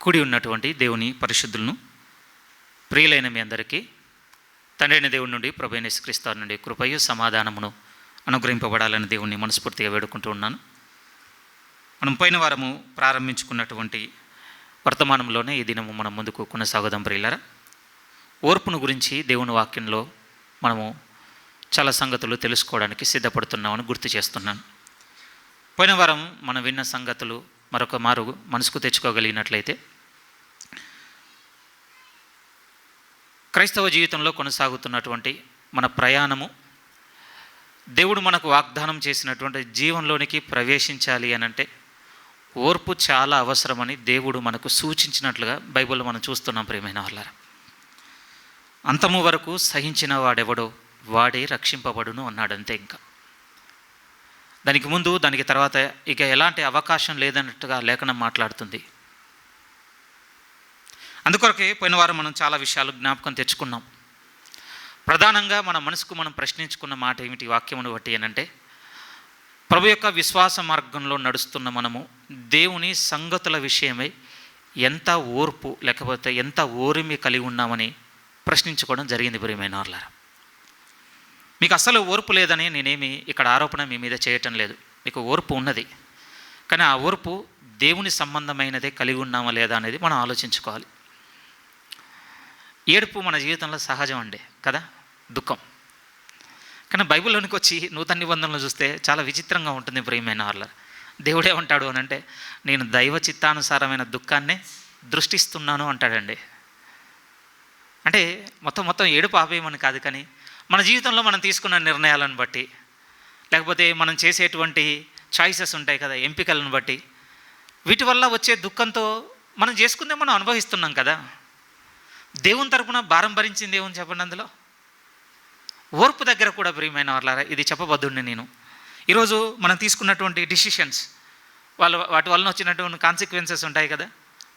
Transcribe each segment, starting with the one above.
కూడి ఉన్నటువంటి దేవుని పరిశుద్ధులను, ప్రియులైన మీ అందరికీ తండ్రి అయిన దేవుడి నుండి, ప్రభు అయిన యేసుక్రీస్తు నుండి కృపయు సమాధానమును అనుగ్రహింపబడాలని దేవుణ్ణి మనస్ఫూర్తిగా వేడుకుంటూ ఉన్నాను. మనం పోయిన వారము ప్రారంభించుకున్నటువంటి వర్తమానంలోనే ఈ దినము మనం ముందుకు కొనసాగుదాం. ప్రియులారా, ఓర్పును గురించి దేవుని వాక్యంలో మనము చాలా సంగతులు తెలుసుకోవడానికి సిద్ధపడుతున్నామని గుర్తు చేస్తున్నాను. పోయిన వారం మనం విన్న సంగతులు మరొక మారు మనసుకు తెచ్చుకోగలిగినట్లయితే, క్రైస్తవ జీవితంలో కొనసాగుతున్నటువంటి మన ప్రయాణము దేవుడు మనకు వాగ్దానం చేసినటువంటి జీవంలోనికి ప్రవేశించాలి అనంటే ఓర్పు చాలా అవసరమని దేవుడు మనకు సూచించినట్లుగా బైబిల్లో మనం చూస్తున్నాం. ప్రియమైన వాళ్ళారా, అంతము వరకు సహించిన వాడెవడో వాడే రక్షింపబడును అన్నాడంతే. ఇంకా దానికి ముందు దానికి తర్వాత ఇక ఎలాంటి అవకాశం లేదన్నట్టుగా లేఖనం మాట్లాడుతుంది. అందుకొరకే పోయిన వారం మనం చాలా విషయాలు జ్ఞాపకం తెచ్చుకున్నాం. ప్రధానంగా మన మనసుకు మనం ప్రశ్నించుకున్న మాట ఏమిటి వాక్యమును బట్టి అనంటే, ప్రభు యొక్క విశ్వాస మార్గంలో నడుస్తున్న మనము దేవుని సంగతుల విషయమై ఎంత ఓర్పు లేకపోతే ఎంత ఓరిమి కలిగి ఉన్నామని ప్రశ్నించుకోవడం జరిగింది. ప్రియమైన వాళ్ళారా, మీకు అస్సలు ఓర్పు లేదని నేనేమి ఇక్కడ ఆరోపణ మీ మీద చేయటం లేదు. మీకు ఓర్పు ఉన్నది, కానీ ఆ ఓర్పు దేవుని సంబంధమైనదే కలిగి ఉన్నామా లేదా అనేది మనం ఆలోచించుకోవాలి. ఏడుపు మన జీవితంలో సహజం అండి కదా, దుఃఖం. కానీ బైబిల్లోనికి వచ్చి నూతన నిబంధనలు చూస్తే చాలా విచిత్రంగా ఉంటుంది. ప్రియమైన వాళ్ళ దేవుడే ఉంటాడు అని అంటే, నేను దైవ చిత్తానుసారమైన దుఃఖాన్నే దృష్టిస్తున్నాను అంటాడండి. అంటే మొత్తం ఏడుపు ఆపేయమని కాదు, కానీ మన జీవితంలో మనం తీసుకున్న నిర్ణయాలను బట్టి, లేకపోతే మనం చేసేటువంటి చాయిసెస్ ఉంటాయి కదా, ఎంపికలను బట్టి, వీటి వల్ల వచ్చే దుఃఖంతో మనం చేసుకుందే మనం అనుభవిస్తున్నాం కదా. దేవుని తరపున భారం భరించింది ఏమని చెప్పండి. అందులో ఓర్పు దగ్గర కూడా ప్రియమైన వాళ్ళారా, ఇది చెప్పబద్దుండి నేను. ఈరోజు మనం తీసుకున్నటువంటి డిసిషన్స్ వాటి వలన వచ్చినటువంటి కాన్సిక్వెన్సెస్ ఉంటాయి కదా,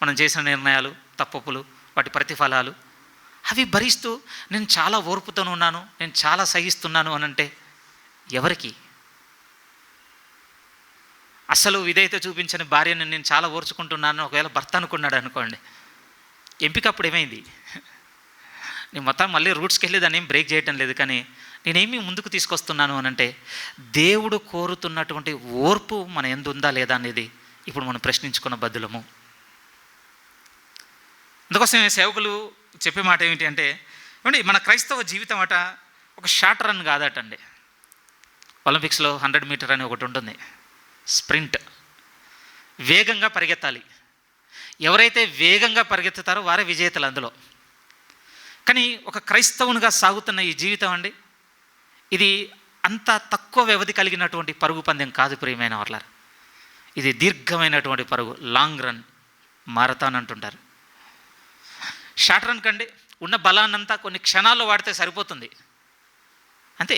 మనం చేసిన నిర్ణయాలు, తప్పులు, వాటి ప్రతిఫలాలు, అవి భరిస్తూ నేను చాలా ఓర్పుతో ఉన్నాను, నేను చాలా సహిస్తున్నాను అని అంటే ఎవరికి? అసలు విధేయత చూపించని భార్యను నేను చాలా ఓర్చుకుంటున్నాను ఒకవేళ భర్త అనుకున్నాడు అనుకోండి, ఎంపిక అప్పుడు ఏమైంది? నేను మొత్తం మళ్ళీ రూట్స్కి వెళ్ళి దాన్ని ఏం బ్రేక్ చేయటం లేదు, కానీ నేనేమి ముందుకు తీసుకొస్తున్నాను అని అంటే దేవుడు కోరుతున్నటువంటి ఓర్పు మన యందు ఉందా లేదా అనేది ఇప్పుడు మనం ప్రశ్నించుకున్న బద్దులము. అందుకోసమే సేవకులు చెప్పే మాట ఏమిటి అంటే, ఏమండి మన క్రైస్తవ జీవితం అట ఒక షార్ట్ రన్ కాదటండి. ఒలింపిక్స్లో 100 మీటర్ అని ఒకటి ఉంటుంది, స్ప్రింట్. వేగంగా పరిగెత్తాలి. ఎవరైతే వేగంగా పరిగెత్తుతారో వారే విజేతలు అందులో. కానీ ఒక క్రైస్తవునిగా సాగుతున్న ఈ జీవితం అండి, ఇది అంత తక్కువ వ్యవధి కలిగినటువంటి పరుగు పందెం కాదు ప్రియమైన వాళ్ళ. ఇది దీర్ఘమైనటువంటి పరుగు, లాంగ్ రన్, మారథాన్ అంటుంటారు. షార్ట్ రన్ కండి ఉన్న బలాన్నంతా కొన్ని క్షణాల్లో వాడితే సరిపోతుంది, అంతే.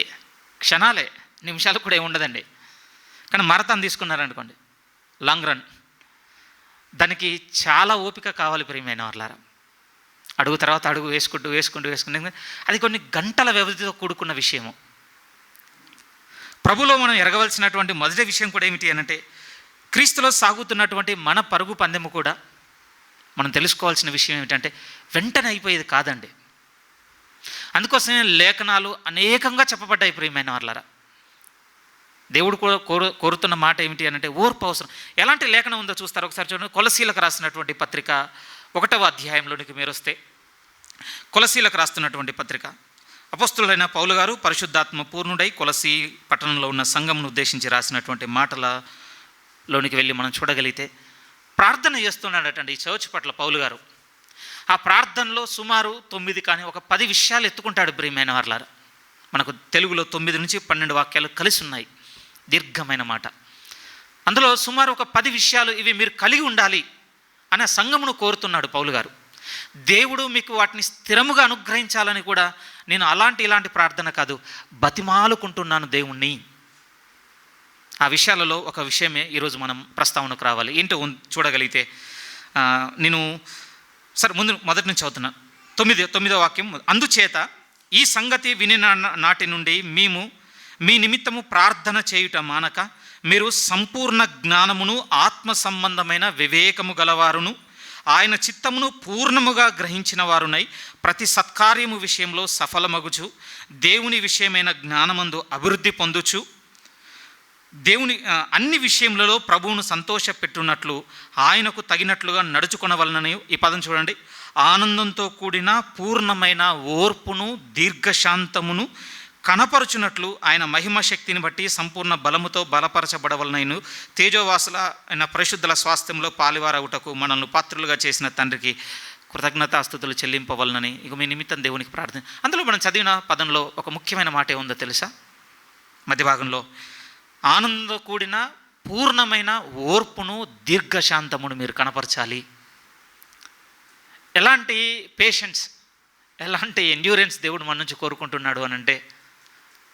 క్షణాలే, నిమిషాలు కూడా ఏముండదండి. కానీ మారథాన్ తీసుకున్నారనుకోండి, లాంగ్ రన్, దానికి చాలా ఓపిక కావాలి ప్రియమైన వాళ్ళారా. అడుగు తర్వాత అడుగు వేసుకుంటూ అది కొన్ని గంటల వ్యవధితో కూడుకున్న విషయము. ప్రభులో మనం ఎరగవలసినటువంటి మొదటి విషయం కూడా ఏమిటి అనంటే, క్రీస్తులో సాగుతున్నటువంటి మన పరుగు పందెము కూడా మనం తెలుసుకోవాల్సిన విషయం ఏమిటంటే వెంటనే అయిపోయేది కాదండి. అందుకోసమే లేఖనాలు అనేకంగా చెప్పబడ్డాయి ప్రియమైన వాళ్ళారా. దేవుడు కూడా కోరుతున్న మాట ఏమిటి అనంటే ఓర్పు అవసరం. ఎలాంటి లేఖనం ఉందో చూస్తారు ఒకసారి చూడండి. కొలసీలకు రాసినటువంటి పత్రిక 1వ అధ్యాయంలోనికి మీరు వస్తే, కొలసీలకు రాస్తున్నటువంటి పత్రిక, అపోస్తులైన పౌలు గారు పరిశుద్ధాత్మ పూర్ణుడై కొలసీ పట్టణంలో ఉన్న సంఘమును ఉద్దేశించి రాసినటువంటి మాటలలోనికి వెళ్ళి మనం చూడగలిగితే ప్రార్థన చేస్తున్నాడటండి ఈ చర్చ్ పట్ల పౌలు గారు. ఆ ప్రార్థనలో సుమారు 9 కానీ ఒక 10 విషయాలు ఎత్తుకుంటాడు ప్రియమైన వాళ్ళారా. మనకు తెలుగులో 9 నుంచి 12 వాక్యాలు కలిసి ఉన్నాయి, దీర్ఘమైన మాట. అందులో సుమారు ఒక 10 విషయాలు ఇవి మీరు కలిగి ఉండాలి అనే సంఘమును కోరుతున్నాడు పౌలు గారు. దేవుడు మీకు వాటిని స్థిరముగా అనుగ్రహించాలని కూడా నేను ఇలాంటి ప్రార్థన కాదు, బతిమాలుకుంటున్నాను దేవుణ్ణి. ఆ విషయాలలో ఒక విషయమే ఈరోజు మనం ప్రస్తావనకు రావాలి. ఏంటో చూడగలిగితే నేను మొదటి నుంచి చదువుతున్నా. 9వ వాక్యం, అందుచేత ఈ సంగతి వినిన నాటి నుండి మేము మీ నిమిత్తము ప్రార్థన చేయుట మానక మీరు సంపూర్ణ జ్ఞానమును ఆత్మ సంబంధమైన వివేకము గలవారును ఆయన చిత్తమును పూర్ణముగా గ్రహించిన వారునై ప్రతి సత్కార్యము విషయంలో సఫలమగుచు దేవుని విషయమైన జ్ఞానమందు అభివృద్ధి పొందుచు దేవుని అన్ని విషయములలో ప్రభువును సంతోషపెట్టున్నట్లు ఆయనకు తగినట్లుగా నడుచుకొనవలనని. ఈ పదం చూడండి, ఆనందంతో కూడిన పూర్ణమైన ఓర్పును దీర్ఘశాంతమును కనపరుచున్నట్లు ఆయన మహిమ శక్తిని బట్టి సంపూర్ణ బలముతో బలపరచబడవలనైను తేజోవాసుల అయిన పరిశుద్ధుల స్వాస్థ్యంలో పాలివారవుటకు మనల్ని పాత్రులుగా చేసిన తండ్రికి కృతజ్ఞతాస్తుతులు చెల్లింపవలనని ఇక మీ నిమిత్తం దేవునికి ప్రార్థన. అందులో మనం చదివిన పదంలో ఒక ముఖ్యమైన మాట ఏముందో తెలుసా? మధ్య భాగంలో ఆనందంతో కూడిన పూర్ణమైన ఓర్పును దీర్ఘశాంతమును మీరు కనపరచాలి. ఎలాంటి పేషెన్స్, ఎలాంటి ఎండ్యూరెన్స్ దేవుడు మన నుంచి కోరుకుంటున్నాడు అని అంటే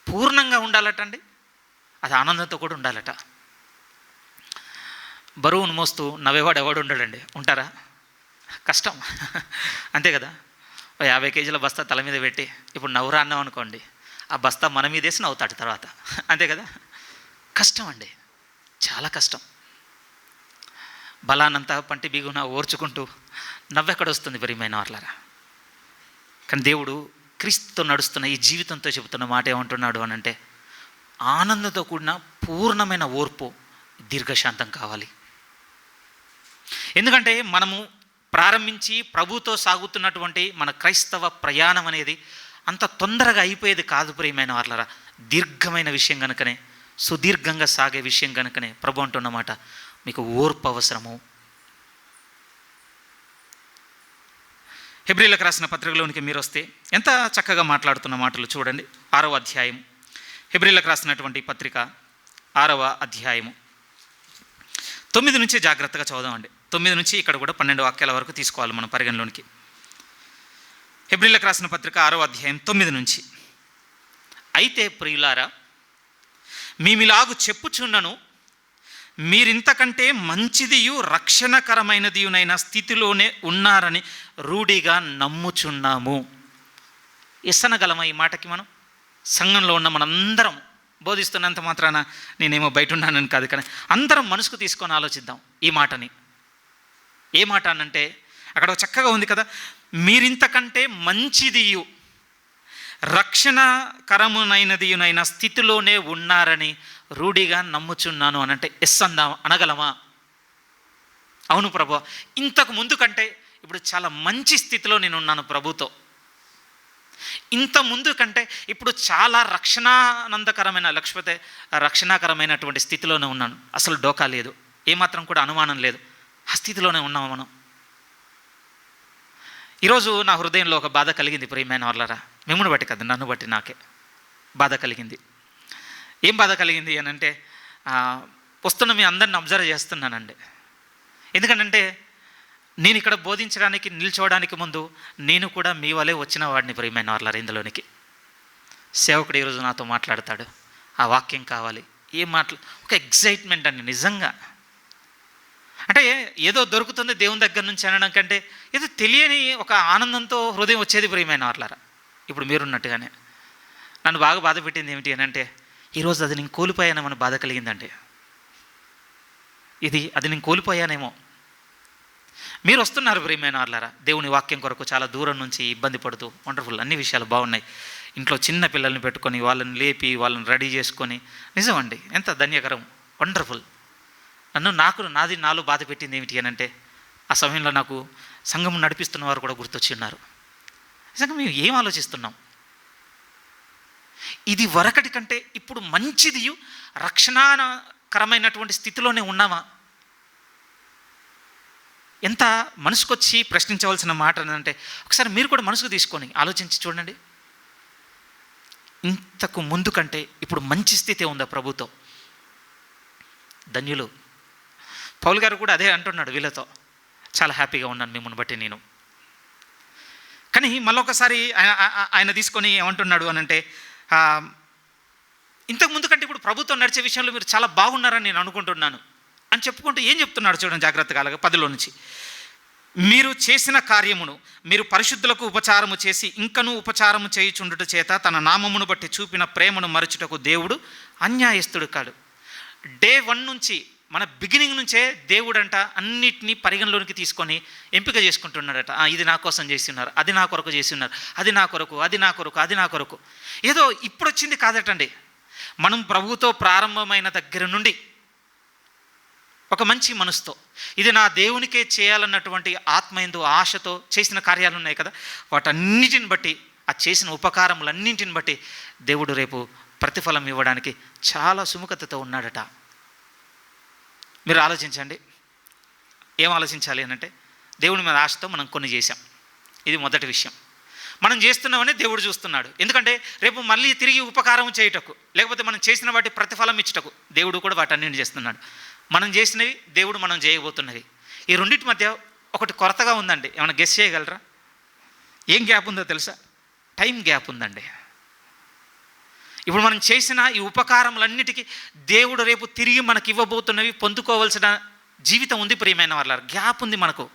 పూర్ణంగా ఉండాలటండి. అది ఆనందంతో కూడా ఉండాలట. బరువును మోస్తూ నవ్వేవాడు ఎవడు ఉండడండి, ఉంటారా? కష్టం, అంతే కదా. 50 కేజీల బస్తా తల మీద పెట్టి ఇప్పుడు నవ్వురా అన్నాం అనుకోండి, ఆ బస్తా మన మీద వేసి నవ్వుతాడు తర్వాత, అంతే కదా. కష్టం అండి, చాలా కష్టం. బలానంతా పంటి బిగున ఓర్చుకుంటూ నవ్వెక్కడొస్తుంది ప్రియమైన వాళ్ళారా. కానీ దేవుడు క్రీస్తుతో నడుస్తున్న ఈ జీవితంతో చెబుతున్న మాట ఏమంటున్నాడు అని అంటే ఆనందంతో కూడిన పూర్ణమైన ఓర్పు దీర్ఘశాంతం కావాలి. ఎందుకంటే మనము ప్రారంభించి ప్రభుతో సాగుతున్నటువంటి మన క్రైస్తవ ప్రయాణం అనేది అంత తొందరగా అయిపోయేది కాదు ప్రియమైన వాళ్ళారా. దీర్ఘమైన విషయం కనుకనే, సుదీర్ఘంగా సాగే విషయం కనుకనే ప్రభు అంటున్నమాట మీకు ఓర్పు అవసరము. హెబ్రీలకు రాసిన పత్రికలోనికి మీరు వస్తే ఎంత చక్కగా మాట్లాడుతున్న మాటలు చూడండి. 6వ అధ్యాయం, హెబ్రీలకు రాసినటువంటి పత్రిక 6వ అధ్యాయము 9 నుంచి జాగ్రత్తగా చదువుదామండి. 9 నుంచి ఇక్కడ కూడా 12 వాక్యాల వరకు తీసుకోవాలి మనం పరిగణలోనికి. హెబ్రీలకు రాసిన పత్రిక 6వ అధ్యాయం 9 నుంచి. అయితే ప్రియులారా, మీమిలాగు చెప్పుచున్నను, మీరింతకంటే మంచిదియు రక్షణకరమైనదియునైన స్థితిలోనే ఉన్నారని రూఢిగా నమ్ముచున్నాము. ఇస్తనగలమా ఈ మాటకి? మనం సంఘంలో ఉన్న మనందరం బోధిస్తున్నంత మాత్రాన నేనేమో బయట ఉన్నానని కాదు, కానీ అందరం మనసుకు తీసుకొని ఆలోచిద్దాం ఈ మాటని. ఏ మాట అనంటే అక్కడ చక్కగా ఉంది కదా, మీరింతకంటే మంచిదియు రక్షణకరమునైనదియునైన స్థితిలోనే ఉన్నారని రూఢిగా నమ్ముచున్నాను అని అంటే ఎస్ అనగలమా? అవును ప్రభు, ఇంతకు ముందు కంటే ఇప్పుడు చాలా మంచి స్థితిలో నేను ఉన్నాను ప్రభుతో. ఇంత ముందు కంటే ఇప్పుడు చాలా రక్షణకరమైనటువంటి స్థితిలోనే ఉన్నాను. అసలు డోకా లేదు, ఏమాత్రం కూడా అనుమానం లేదు, ఆ స్థితిలోనే ఉన్నాము మనం. ఈరోజు నా హృదయంలో ఒక బాధ కలిగింది ప్రియమైన వాళ్ళరా. మిమ్మల్ని బట్టి కదా, నన్ను బట్టి నాకే బాధ కలిగింది. ఏం బాధ కలిగింది అని అంటే వస్తున్న మీ అందరిని అబ్జర్వ్ చేస్తున్నానండి. ఎందుకంటే నేను ఇక్కడ బోధించడానికి నిల్చోవడానికి ముందు నేను కూడా మీ వలే వచ్చిన వాడిని ప్రియమైన వాళ్ళారా. ఇందులోనికి సేవకుడు ఈరోజు నాతో మాట్లాడతాడు, ఆ వాక్యం కావాలి, ఏం ఒక ఎగ్జైట్మెంట్ అండి నిజంగా. అంటే ఏదో దొరుకుతుంది దేవుని దగ్గర నుంచి అనడం కంటే ఏదో తెలియని ఒక ఆనందంతో హృదయం వచ్చేది ప్రియమైన వాళ్ళారా. ఇప్పుడు మీరున్నట్టుగానే నన్ను బాగా బాధ పెట్టింది ఏమిటి అని అంటే ఈరోజు అది నేను కోల్పోయానేమో బాధ కలిగిందంటే, అది నేను కోల్పోయానేమో. మీరు వస్తున్నారు ప్రియమైన వాళ్ళారా దేవుని వాక్యం కొరకు చాలా దూరం నుంచి ఇబ్బంది పడుతూ. వండర్ఫుల్, అన్ని విషయాలు బాగున్నాయి. ఇంట్లో చిన్న పిల్లల్ని పెట్టుకొని వాళ్ళని లేపి వాళ్ళని రెడీ చేసుకొని, నిజమండి ఎంత ధన్యకరం, వండర్ఫుల్. నాలో బాధ పెట్టింది ఏమిటి అని అంటే ఆ సమయంలో నాకు సంఘం నడిపిస్తున్న వారు కూడా గుర్తొచ్చి ఉన్నారు. నిజంగా మేము ఏం ఆలోచిస్తున్నాం? ఇది వరకటి కంటే ఇప్పుడు మంచిది రక్షణకరమైనటువంటి స్థితిలోనే ఉన్నామా? ఎంత మనసుకొచ్చి ప్రశ్నించవలసిన మాట అంటే ఒకసారి మీరు కూడా మనసుకు తీసుకొని ఆలోచించి చూడండి. ఇంతకు ముందు కంటే ఇప్పుడు మంచి స్థితి ఉందా ప్రభుతో? ధన్యులు. పౌలు గారు కూడా అదే అంటున్నాడు వీళ్ళతో, చాలా హ్యాపీగా ఉన్నాను మిమ్మల్ని బట్టి నేను. కానీ మళ్ళొకసారి ఆయన తీసుకొని ఏమంటున్నాడు అని అంటే ఇంతకు ముందు కంటే ఇప్పుడు ప్రభుత్వం నడిచే విషయంలో మీరు చాలా బాగున్నారని నేను అనుకుంటున్నాను అని చెప్పుకుంటూ ఏం చెప్తున్నాడు చూడండి జాగ్రత్తగా. అలాగే 10లో నుంచి, మీరు చేసిన కార్యమును మీరు పరిశుద్ధులకు ఉపచారము చేసి ఇంకనూ ఉపచారము చేయుచుండుట చేత తన నామమును బట్టి చూపిన ప్రేమను మరచుటకు దేవుడు అన్యాయస్తుడు కాడు. డే 1 నుంచి మన బిగినింగ్ నుంచే దేవుడంట అన్నిటినీ పరిగణలోనికి తీసుకొని ఎంపిక చేసుకుంటున్నాడట. ఇది నా కోసం చేసి ఉన్నారు, అది నా కొరకు చేసి ఉన్నారు, అది నా కొరకు, అది నా కొరకు, అది నా కొరకు. ఏదో ఇప్పుడు వచ్చింది కాదటండి. మనం ప్రభువుతో ప్రారంభమైన దగ్గర నుండి ఒక మంచి మనసుతో ఇది నా దేవునికే చేయాలన్నటువంటి ఆత్మయందు ఆశతో చేసిన కార్యాలు ఉన్నాయి కదా, వాటన్నిటిని బట్టి, ఆ చేసిన ఉపకారములన్నింటిని బట్టి దేవుడు రేపు ప్రతిఫలం ఇవ్వడానికి చాలా సుముఖతతో ఉన్నాడట. మీరు ఆలోచించండి. ఏం ఆలోచించాలి అని అంటే, దేవుని మీద ఆశతో మనం కొన్ని చేశాం. ఇది మొదటి విషయం. మనం చేస్తున్నామని దేవుడు చూస్తున్నాడు. ఎందుకంటే రేపు మళ్ళీ తిరిగి ఉపకారం చేయుటకు, లేకపోతే మనం చేసిన వాటి ప్రతిఫలం ఇచ్చుటకు దేవుడు కూడా వాటన్నింటిని చేస్తున్నాడు. మనం చేసినవి, దేవుడు మనం చేయబోతున్నవి. ఈ రెండింటి మధ్య ఒకటి కొరతగా ఉందండి. ఏమైనా గెస్ చేయగలరా? ఏం గ్యాప్ ఉందో తెలుసా? టైం గ్యాప్ ఉందండి. ఇప్పుడు మనం చేసిన ఈ ఉపకారములన్నిటికీ దేవుడు రేపు తిరిగి మనకి ఇవ్వబోతున్నవి పొందుకోవాల్సిన జీవితం ఉంది ప్రియమైన వాళ్ళారు. గ్యాప్ ఉంది మనకు.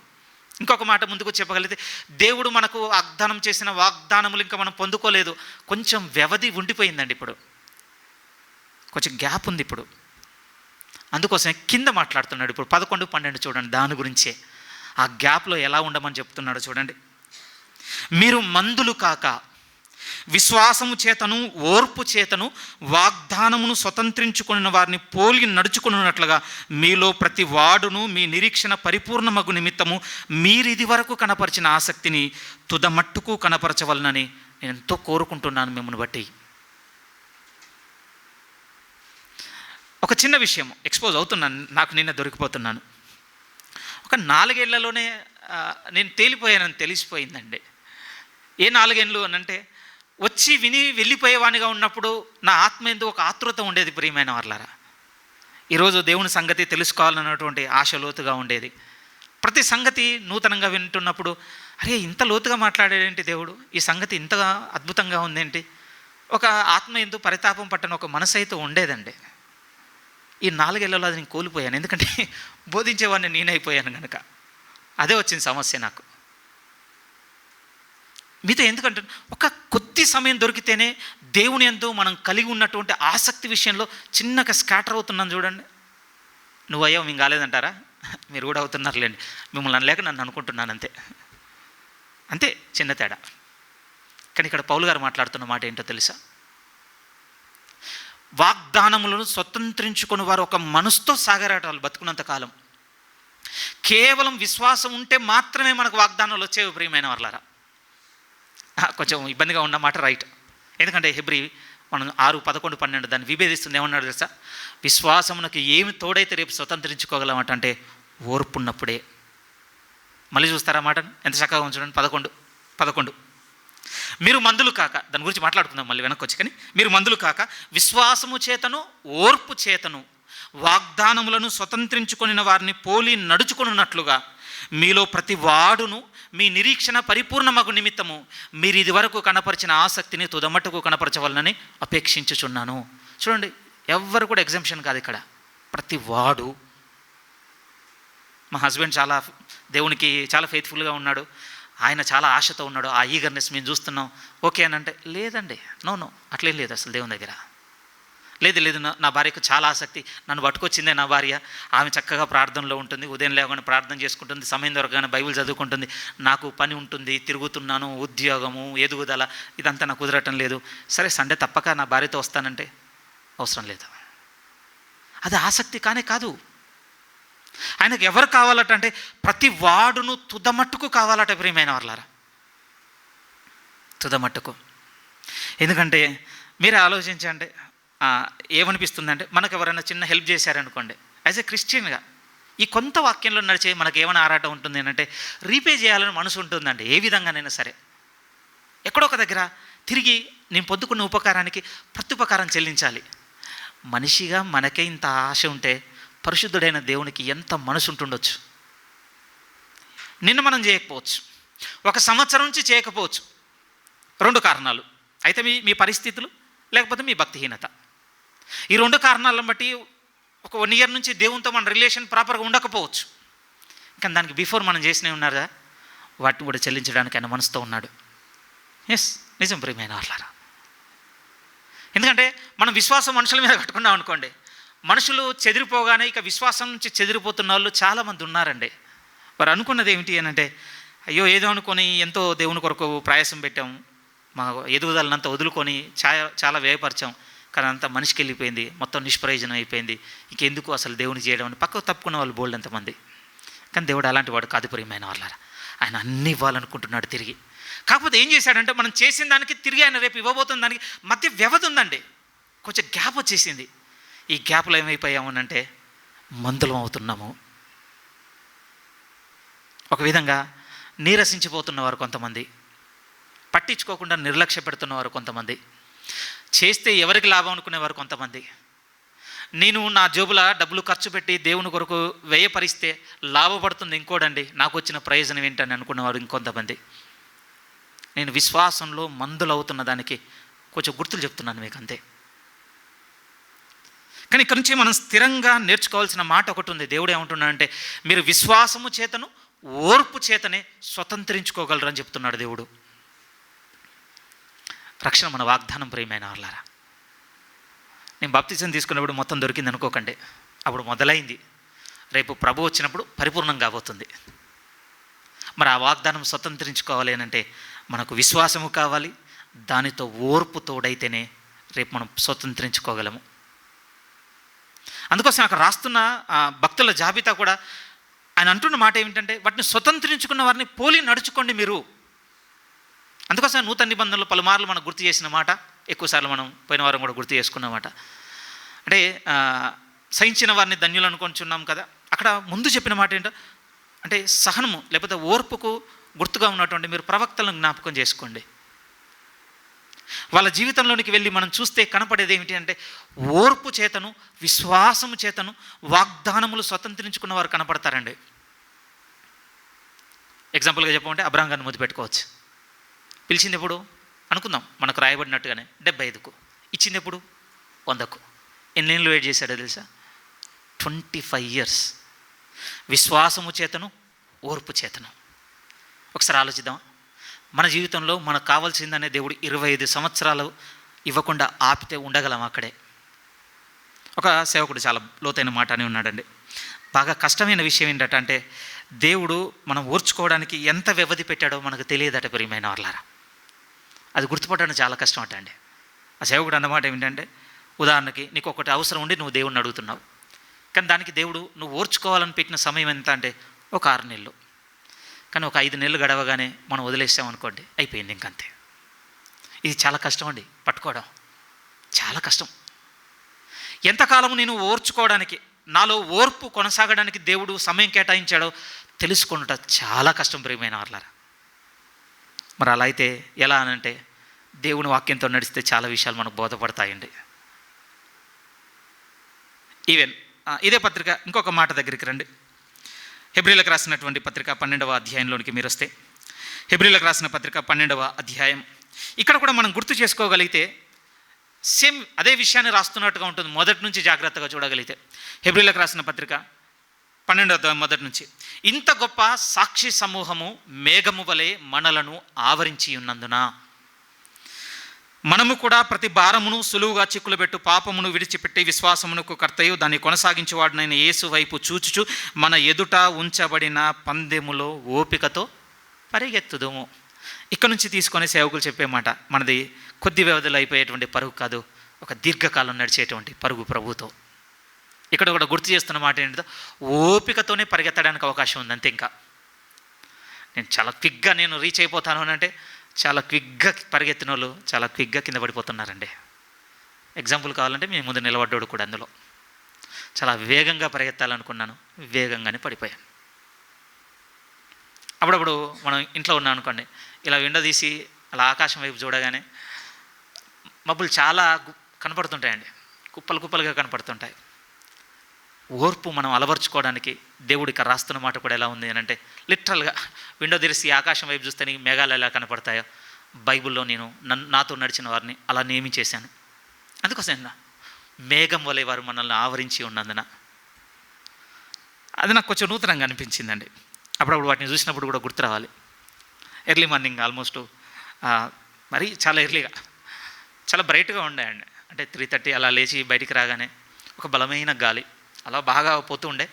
ఇంకొక మాట ముందుకు చెప్పగలిగితే, దేవుడు మనకు వాగ్దానం చేసిన వాగ్దానములు ఇంకా మనం పొందుకోలేదు. కొంచెం వ్యవధి ఉండిపోయిందండి. ఇప్పుడు కొంచెం గ్యాప్ ఉంది. ఇప్పుడు అందుకోసమే కింద మాట్లాడుతున్నాడు. ఇప్పుడు 11, 12 చూడండి, దాని గురించే. ఆ గ్యాప్లో ఎలా ఉండమని చెప్తున్నాడు చూడండి. మీరు మందులు కాక విశ్వాసము చేతను ఓర్పు చేతను వాగ్దానమును స్వతంత్రించుకున్న వారిని పోలి నడుచుకున్నట్లుగా మీలో ప్రతి వాడును మీ నిరీక్షణ పరిపూర్ణమగు నిమిత్తము మీరు ఇది వరకు కనపరిచిన ఆసక్తిని తుదమట్టుకు కనపరచవలనని నేను ఎంతో కోరుకుంటున్నాను మిమ్మల్ని బట్టి. ఒక చిన్న విషయం ఎక్స్పోజ్ అవుతున్నాను, నాకు నిన్న దొరికిపోతున్నాను. ఒక 4 ఏళ్లలోనే నేను తేలిపోయానని తెలిసిపోయిందండి. ఏ 4 ఏళ్ళు అనంటే, వచ్చి విని వెళ్ళిపోయేవానిగా ఉన్నప్పుడు నా ఆత్మ ఎందు ఒక ఆతృత ఉండేది ప్రియమైన వాళ్ళారా. ఈరోజు దేవుని సంగతి తెలుసుకోవాలన్నటువంటి ఆశ లోతుగా ఉండేది. ప్రతి సంగతి నూతనంగా వింటున్నప్పుడు, అరే ఇంత లోతుగా మాట్లాడేదేంటి దేవుడు, ఈ సంగతి ఇంతగా అద్భుతంగా ఉందేంటి, ఒక ఆత్మ ఎందు పరితాపం పట్టని ఒక మనసు అయితే ఉండేదండి. ఈ 4 ఏళ్లలో అది నేను కోల్పోయాను. ఎందుకంటే బోధించేవాడిని నేనైపోయాను కనుక. అదే వచ్చిన సమస్య నాకు. మీతో ఎందుకంటే, ఒక కొద్ది సమయం దొరికితేనే దేవుని యందు మనం కలిగి ఉన్నటువంటి ఆసక్తి విషయంలో చిన్నగా స్కాటర్ అవుతున్నాను చూడండి. నువ్వు అయ్యావు మేము కాలేదంటారా? మీరు కూడా అవుతున్నారులేండి. మిమ్మల్ని అనలేక నన్ను అనుకుంటున్నాను, అంతే అంతే, చిన్న తేడా. కానీ ఇక్కడ పౌలు గారు మాట్లాడుతున్న మాట ఏంటో తెలుసా? వాగ్దానములను స్వతంత్రించుకుని వారు ఒక మనసుతో సాగరాట వాళ్ళు బతుకున్నంత కాలం. కేవలం విశ్వాసం ఉంటే మాత్రమే మనకు వాగ్దానాలు వచ్చేవి ప్రియమైన వాళ్ళారా. కొంచెం ఇబ్బందిగా ఉన్నమాట రైట్. ఎందుకంటే హెబ్రీ మనం 6, 11, 12 దాన్ని విభేదిస్తుంది. ఏమన్నాడు తెలుసా? విశ్వాసమునకు ఏమి తోడైతే రేపు స్వతంత్రించుకోగలమాట అంటే ఓర్పున్నప్పుడే. మళ్ళీ చూస్తారా మాటను ఎంత చక్కగా ఉంచండి. 11 మీరు మందులు కాక, దాని గురించి మాట్లాడుకుందాం మళ్ళీ వెనక్కి వచ్చి. కానీ మీరు మందులు కాక విశ్వాసము చేతను ఓర్పు చేతను వాగ్దానములను స్వతంత్రించుకొనిన వారిని పోలి నడుచుకున్నట్లుగా మీలో ప్రతి వాడును మీ నిరీక్షణ పరిపూర్ణమగు నిమిత్తము మీరు ఇది వరకు కనపరిచిన ఆసక్తిని తుదమట్టుకు కనపరచవలనని అపేక్షించుచున్నాను. చూడండి, ఎవ్వరు కూడా ఎగ్జంప్షన్ కాదు ఇక్కడ. ప్రతి వాడు. మా హస్బెండ్ చాలా దేవునికి చాలా ఫెయిత్ఫుల్గా ఉన్నాడు, ఆయన చాలా ఆశతో ఉన్నాడు, ఆ ఈగర్నెస్ మేము చూస్తున్నాం, ఓకే అని అంటే లేదండి, నో అట్లేం లేదు అసలు దేవుని దగ్గర. లేదు నా భార్యకు చాలా ఆసక్తి, నన్ను పట్టుకొచ్చిందే నా భార్య, ఆమె చక్కగా ప్రార్థనలో ఉంటుంది, ఉదయం లేవగానే ప్రార్థన చేసుకుంటుంది, సమయం దొరకగానే బైబిల్ చదువుకుంటుంది, నాకు పని ఉంటుంది, తిరుగుతున్నాను, ఉద్యోగము, ఎదుగుదల, ఇదంతా నాకు కుదరటం లేదు, సరే సండే తప్పక నా భార్యతో వస్తానంటే అవసరం లేదు. అది ఆసక్తి కానే కాదు. ఆయనకు ఎవరు కావాలట అంటే ప్రతి వాడును తుదమట్టుకు కావాలట ప్రియమైన వాళ్ళారా, తుదమట్టుకు. ఎందుకంటే మీరే ఆలోచించండి, ఏమనిపిస్తుందంటే మనకు ఎవరైనా చిన్న హెల్ప్ చేశారనుకోండి, యాజ్ ఎ క్రిస్టియన్గా ఈ కొంత వాక్యంలో నడిచే మనకు ఏమైనా ఆరాటం ఉంటుంది అంటే రీపే చేయాలని మనసు ఉంటుందండి. ఏ విధంగానైనా సరే ఎక్కడో ఒక దగ్గర తిరిగి నేను పొందుకున్న ఉపకారానికి ప్రత్యుపకారం చెల్లించాలి. మనిషిగా మనకే ఇంత ఆశ ఉంటే పరిశుద్ధుడైన దేవునికి ఎంత మనసు ఉంటుండొచ్చు. నిన్న మనం చేయకపోవచ్చు, 1 సంవత్సరం నుంచి చేయకపోవచ్చు. 2 కారణాలు, అయితే మీ పరిస్థితులు, లేకపోతే మీ భక్తిహీనత. ఈ 2 కారణాలను బట్టి ఒక 1 ఇయర్ నుంచి దేవునితో మన రిలేషన్ ప్రాపర్గా ఉండకపోవచ్చు. కానీ దానికి బిఫోర్ మనం చేసినవి ఉన్నారా, వాటిని కూడా చెల్లించడానికి ఆయన మనసుతో ఉన్నాడు. ఎస్, నిజం ప్రియమైన వాళ్ళారా. ఎందుకంటే మనం విశ్వాసం మనుషుల మీద కట్టుకున్నాం అనుకోండి, మనుషులు చెదిరిపోగానే ఇక విశ్వాసం నుంచి చెదిరిపోతున్న వాళ్ళు చాలామంది ఉన్నారండి. వారు అనుకున్నది ఏమిటి అని అంటే, అయ్యో ఏదో అనుకొని ఎంతో దేవుని కొరకు ప్రయాసం పెట్టాం, మా ఎదుగుదలనంతా వదులుకొని చాలా వ్యయపరిచాం, కానీ అంతా మనిషికి వెళ్ళిపోయింది, మొత్తం నిష్ప్రయోజనం అయిపోయింది, ఇంకెందుకు అసలు దేవుని చేయడం అని పక్కకు తప్పుకున్న వాళ్ళు బోల్డ్ ఎంతమంది. కానీ దేవుడు అలాంటి వాడు కాదు ప్రియమైన వాళ్ళారా. ఆయన అన్ని ఇవ్వాలనుకుంటున్నాడు తిరిగి. కాకపోతే ఏం చేశాడంటే, మనం చేసిన దానికి తిరిగి ఆయన రేపు ఇవ్వబోతున్న దానికి మధ్య వ్యవధి ఉందండి, కొంచెం గ్యాప్ వచ్చేసింది. ఈ గ్యాప్లో ఏమైపోయాము అంటే మందులం అవుతున్నాము. ఒక విధంగా నీరసించిపోతున్నవారు కొంతమంది, పట్టించుకోకుండా నిర్లక్ష్య పెడుతున్నవారు కొంతమంది, చేస్తే ఎవరికి లాభం అనుకునేవారు కొంతమంది, నేను నా జోబుల డబ్బులు ఖర్చు పెట్టి దేవుని కొరకు వ్యయపరిస్తే లాభపడుతుంది ఇంకోడండి, నాకు వచ్చిన ప్రయోజనం ఏంటని అనుకునేవారు ఇంకొంతమంది. నేను విశ్వాసంలో మందులు అవుతున్న దానికి కొంచెం గుర్తులు చెప్తున్నాను మీకు, అంతే. కానీ ఇక్కడ నుంచి మనం స్థిరంగా నేర్చుకోవాల్సిన మాట ఒకటి ఉంది. దేవుడు ఏమంటున్నాడంటే, మీరు విశ్వాసము చేతను ఓర్పు చేతనే స్వతంత్రించుకోగలరని చెప్తున్నాడు దేవుడు. రక్షణ మన వాగ్దానం ప్రియమైన వాళ్ళారా. నేను బాప్తిజం తీసుకున్నప్పుడు మొత్తం దొరికింది అనుకోకండి, అప్పుడు మొదలైంది, రేపు ప్రభు వచ్చినప్పుడు పరిపూర్ణం కాబోతుంది. మరి ఆ వాగ్దానం స్వతంత్రించుకోవాలి అని అంటే మనకు విశ్వాసము కావాలి, దానితో ఓర్పు తోడైతేనే రేపు మనం స్వతంత్రించుకోగలము. అందుకోసం అక్కడ రాస్తున్న భక్తుల జాబితా కూడా ఆయన అంటున్న మాట ఏమిటంటే, వాటిని స్వతంత్రించుకున్న వారిని పోలి నడుచుకోండి మీరు. అందుకోసం నూతన నిబంధనలు పలుమార్లు మనం గుర్తు చేసిన మాట, ఎక్కువసార్లు మనం పోయిన వారం కూడా గుర్తు చేసుకున్నమాట. అంటే సహించిన వారిని ధన్యులు అనుకొంచున్నాం కదా. అక్కడ ముందు చెప్పిన మాట ఏంటో అంటే, సహనము లేకపోతే ఓర్పుకు గుర్తుగా ఉన్నటువంటి మీరు ప్రవక్తలను జ్ఞాపకం చేసుకోండి. వాళ్ళ జీవితంలోనికి వెళ్ళి మనం చూస్తే కనపడేది ఏమిటి అంటే, ఓర్పు చేతను విశ్వాసము చేతను వాగ్దానములు స్వతంత్రించుకున్న వారు కనపడతారండి. ఎగ్జాంపుల్గా చెప్పమంటే అబ్రహాం గారిని ముద్దు పెట్టుకోవచ్చు. పిలిచింది ఎప్పుడు అనుకుందాం, మనకు రాయబడినట్టుగానే 75కు, ఇచ్చింది ఎప్పుడు 100కు. ఎన్నేళ్ళు వెయిట్ చేశాడో తెలుసా? 25 years. విశ్వాసము చేతను ఓర్పు చేతను. ఒకసారి ఆలోచిద్దాం. మన జీవితంలో మనకు కావాల్సిందనే దేవుడు 25 సంవత్సరాలు ఇవ్వకుండా ఆపితే ఉండగలం అక్కడే. ఒక సేవకుడు చాలా లోతైన మాట అని ఉన్నాడండి. బాగా కష్టమైన విషయం ఏంటంటే, దేవుడు మనం ఓర్చుకోవడానికి ఎంత వ్యవధి పెట్టాడో మనకు తెలియదట ప్రియమైన వాళ్ళారా. అది గుర్తుపట్టడం చాలా కష్టం అట అండి. ఆ సేవకుడు అన్నమాట ఏమిటంటే, ఉదాహరణకి నీకు ఒకటి అవసరం ఉండి నువ్వు దేవుడిని అడుగుతున్నావు, కానీ దానికి దేవుడు నువ్వు ఓర్చుకోవాలని పెట్టిన సమయం ఎంత అంటే ఒక 6 నెలలు. కానీ ఒక 5 నెలలు గడవగానే మనం వదిలేసామనుకోండి, అయిపోయింది ఇంకంతే. ఇది చాలా కష్టం అండి, పట్టుకోవడం చాలా కష్టం. ఎంతకాలము నేను ఓర్చుకోవడానికి, నాలో ఓర్పు కొనసాగడానికి దేవుడు సమయం కేటాయించాడో తెలుసుకున్నట చాలా కష్టం ప్రియమైన వాళ్ళారా. మరి అలా అయితే ఎలా అనంటే, దేవుని వాక్యంతో నడిస్తే చాలా విషయాలు మనకు బోధపడతాయండి. ఈవెన్ ఇదే పత్రిక ఇంకొక మాట దగ్గరికి రండి. హెబ్రీలకు రాసినటువంటి పత్రిక 12వ అధ్యాయంలోనికి మీరు వస్తే, హెబ్రీలకు రాసిన పత్రిక 12వ అధ్యాయం, ఇక్కడ కూడా మనం గుర్తు చేసుకోగలిగితే సేమ్ అదే విషయాన్ని రాస్తున్నట్టుగా ఉంటుంది. మొదటి నుంచి జాగ్రత్తగా చూడగలిగితే హెబ్రీలకు రాసిన పత్రిక 12వ మొదటి నుంచి, ఇంత గొప్ప సాక్షి సమూహము మేఘము వలె మనలను ఆవరించి ఉన్నందున మనము కూడా ప్రతి భారమును సులువుగా చిక్కులు పెట్టు పాపమును విడిచిపెట్టి విశ్వాసమునకు కర్తయు దాన్ని కొనసాగించేవాడినైన యేసు వైపు చూచుచు మన ఎదుట ఉంచబడిన పందెములో ఓపికతో పరిగెత్తుదుము. ఇక్కడ నుంచి తీసుకొని సేవకులు చెప్పే మాట, మనది కొద్ది వ్యవధిలో అయిపోయేటువంటి పరుగు కాదు, ఒక దీర్ఘకాలం నడిచేటువంటి పరుగు ప్రభుతో. ఇక్కడ కూడా గుర్తు చేస్తున్న మాట ఏంటో, ఓపికతోనే పరిగెత్తడానికి అవకాశం ఉంది అంతే. ఇంకా నేను చాలా క్విక్గా నేను రీచ్ అయిపోతాను అని అంటే, చాలా క్విక్గా పరిగెత్తిన వాళ్ళు చాలా క్విక్గా కింద పడిపోతున్నారండి. ఎగ్జాంపుల్ కావాలంటే మీ ముందు నిలబడ్డాడు కూడా, అందులో చాలా వేగంగా పరిగెత్తాలనుకున్నాను, వేగంగానే పడిపోయాను. అప్పుడప్పుడు మనం ఇంట్లో ఉన్నాం అనుకోండి, ఇలా విండో తీసి అలా ఆకాశం వైపు చూడగానే మబ్బులు చాలా కనపడుతుంటాయండి, కుప్పలు కుప్పలుగా కనపడుతుంటాయి. ఓర్పు మనం అలవర్చుకోవడానికి దేవుడికి రాస్తున్న మాట కూడా ఎలా ఉంది అని అంటే, లిటరల్గా విండో తెరిచి ఆకాశం వైపు చూస్తే నీకు మేఘాలు ఎలా కనపడతాయో, బైబిల్లో నేను నాతో నడిచిన వారిని అలా నియమించేశాను. అందుకోసం మేఘం వలె వారు మనల్ని ఆవరించి ఉన్నందున అది నాకు కొంచెం నూతనంగా అనిపించిందండి. అప్పుడప్పుడు వాటిని చూసినప్పుడు కూడా గుర్తు రావాలి. ఎర్లీ మార్నింగ్ ఆల్మోస్ట్ మరీ చాలా ఎర్లీగా చాలా బ్రైట్గా ఉండాయండి. అంటే 3:30 అలా లేచి బయటికి రాగానే ఒక బలమైన గాలి అలా బాగా పోతూ ఉండే,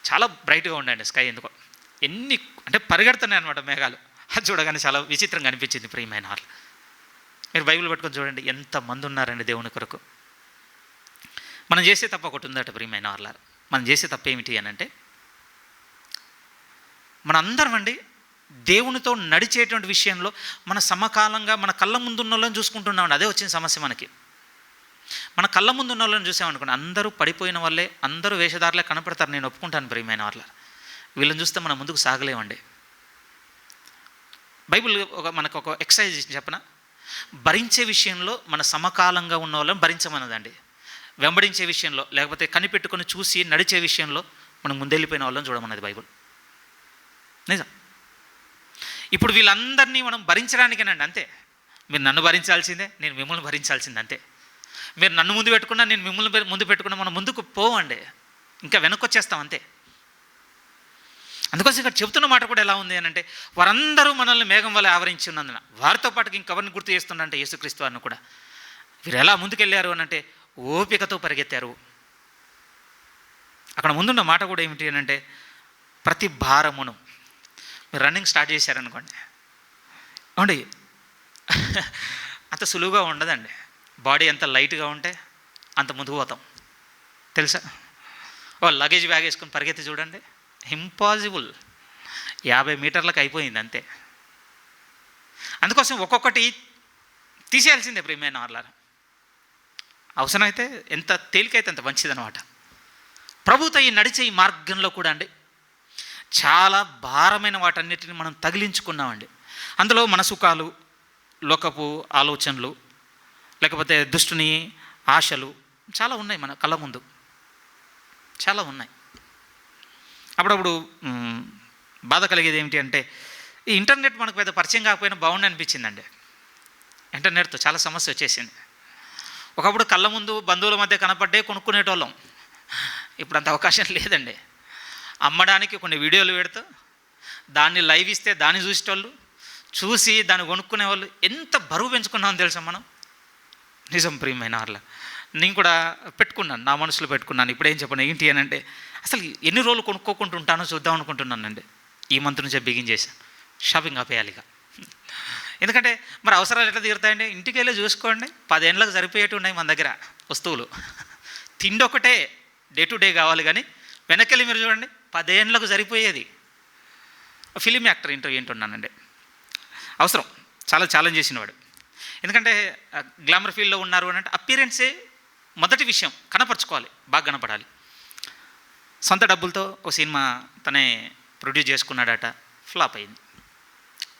చాలా బ్రైట్గా ఉండండి స్కై. ఎందుకో ఎన్ని అంటే పరిగెడుతున్నాయి అనమాట మేఘాలు. అది చూడగానే చాలా విచిత్రంగా అనిపించింది ప్రియమైన వాళ్ళు. మీరు బైబిల్ పట్టుకొని చూడండి, ఎంతమంది ఉన్నారండి దేవుని కొరకు. మనం చేసే తప్ప ఒకటి ఉందట ప్రియమైన వాళ్ళ. మనం చేసే తప్ప ఏమిటి అని అంటే, మనందరం అండి దేవునితో నడిచేటువంటి విషయంలో మన సమకాలంగా మన కళ్ళ ముందు ఉన్న వాళ్ళని చూసుకుంటున్నామండి. అదే వచ్చిన సమస్య మనకి. మన కళ్ళ ముందు ఉన్న వాళ్ళని చూసామనుకోండి, అందరూ పడిపోయిన వాళ్ళే, అందరూ వేషధారులే కనపడతారు. నేను ఒప్పుకుంటాను ప్రియమైన వాళ్ళ. వీళ్ళని చూస్తే మనం ముందుకు సాగలేమండి. బైబిల్ మనకు ఒక ఎక్సర్సైజ్ చెప్పన, భరించే విషయంలో మన సమకాలంగా ఉన్న వాళ్ళని భరించమన్నదండి. వెంబడించే విషయంలో, లేకపోతే కనిపెట్టుకొని చూసి నడిచే విషయంలో మనం ముందెళ్ళిపోయిన వాళ్ళని చూడమన్నది బైబిల్. నిజం. ఇప్పుడు వీళ్ళందరినీ మనం భరించడానికేనండి, అంతే. మీరు నన్ను భరించాల్సిందే, నేను మిమ్మల్ని భరించాల్సిందే, అంతే. మీరు నన్ను ముందు పెట్టుకున్నా, నేను మిమ్మల్ని ముందు పెట్టుకున్నా, మనం ముందుకు పోవండి, ఇంకా వెనక్కి వచ్చేస్తాం, అంతే. అందుకోసం ఇక్కడ చెబుతున్న మాట కూడా ఎలా ఉంది అని అంటే, వారందరూ మనల్ని మేఘం వల్ల ఆవరించి ఉన్నందున, వారితో పాటుకి ఇంకెవరిని గుర్తు చేస్తుందంటే యేసుక్రీస్తు వారిని కూడా. వీరు ఎలా ముందుకెళ్ళారు అని అంటే ఓపికతో పరిగెత్తారు. అక్కడ ముందున్న మాట కూడా ఏమిటి అని అంటే, ప్రతి భారమును. మీరు రన్నింగ్ స్టార్ట్ చేశారనుకోండి, అవునండి, అంత సులువుగా ఉండదండి. బాడీ ఎంత లైట్గా ఉంటే అంత ముందుకు పోతాం, తెలుసా? లగేజ్ బ్యాగ్ వేసుకొని పరిగెత్తి చూడండి, ఇంపాసిబుల్. 50 మీటర్లకు అయిపోయింది, అంతే. అందుకోసం ఒక్కొక్కటి తీసేయాల్సిందే ప్రియమైన వాళ్ళారా. అవసరమైతే ఎంత తేలికైతే అంత మంచిదనమాట. ప్రభుతో ఈ నడిచే ఈ మార్గంలో కూడా అండి చాలా భారమైన వాటన్నిటిని మనం తగిలించుకున్నామండి. అందులో మన సుఖాలు, లోకపు ఆలోచనలు, లేకపోతే దుష్టుని ఆశలు చాలా ఉన్నాయి మన కళ్ళ ముందు, చాలా ఉన్నాయి. అప్పుడప్పుడు బాధ కలిగేది ఏమిటి అంటే, ఈ ఇంటర్నెట్ మనకు పెద్ద పరిచయం కాకపోయినా బాగుండి అనిపించిందండి. ఇంటర్నెట్తో చాలా సమస్య వచ్చేసింది. ఒకప్పుడు కళ్ళ ముందు బంధువుల మధ్య కనపడ్డే కొనుక్కునేటోళ్ళం, ఇప్పుడు అంత అవకాశం లేదండి. అమ్మడానికి కొన్ని వీడియోలు పెడుతూ దాన్ని లైవ్ ఇస్తే దాన్ని చూసేటోళ్ళు, చూసి దాన్ని కొనుక్కునేవాళ్ళు. ఎంత బరువు పెంచుకున్నామో తెలుసా మనం. నిజం ప్రియమైన వాళ్ళ. నేను కూడా పెట్టుకున్నాను, నా మనసులో పెట్టుకున్నాను. ఇప్పుడు ఏం చెప్పను ఏంటి అని అంటే, అసలు ఎన్ని రోజులు కొనుక్కోకుండా ఉంటానో చూద్దాం అనుకుంటున్నానండి. ఈ మంత్ నుంచే బిగిన్ చేశాను, షాపింగ్ ఆపేయాలిగా. ఎందుకంటే మరి అవసరాలు ఎట్లా తీరుతాయండి? ఇంటికి వెళ్ళి చూసుకోండి, 10 ఏళ్ళకు సరిపోయేవి ఉన్నాయి మన దగ్గర వస్తువులు. తిండి ఒకటే డే టు డే కావాలి, కానీ వెనకెళ్ళి మీరు చూడండి 10 ఏళ్ళకు సరిపోయేది. ఫిలిం యాక్టర్ ఇంటర్వ్యూ వింటున్నానండి. అవసరం, చాలా ఛాలెంజ్ చేసినవాడు. ఎందుకంటే గ్లామర్ ఫీల్డ్లో ఉన్నారు అని అంటే అపీరెన్సే మొదటి విషయం, కనపరచుకోవాలి, బాగా కనపడాలి. సొంత డబ్బులతో ఒక సినిమా తనే ప్రొడ్యూస్ చేసుకున్నాడట, ఫ్లాప్ అయింది,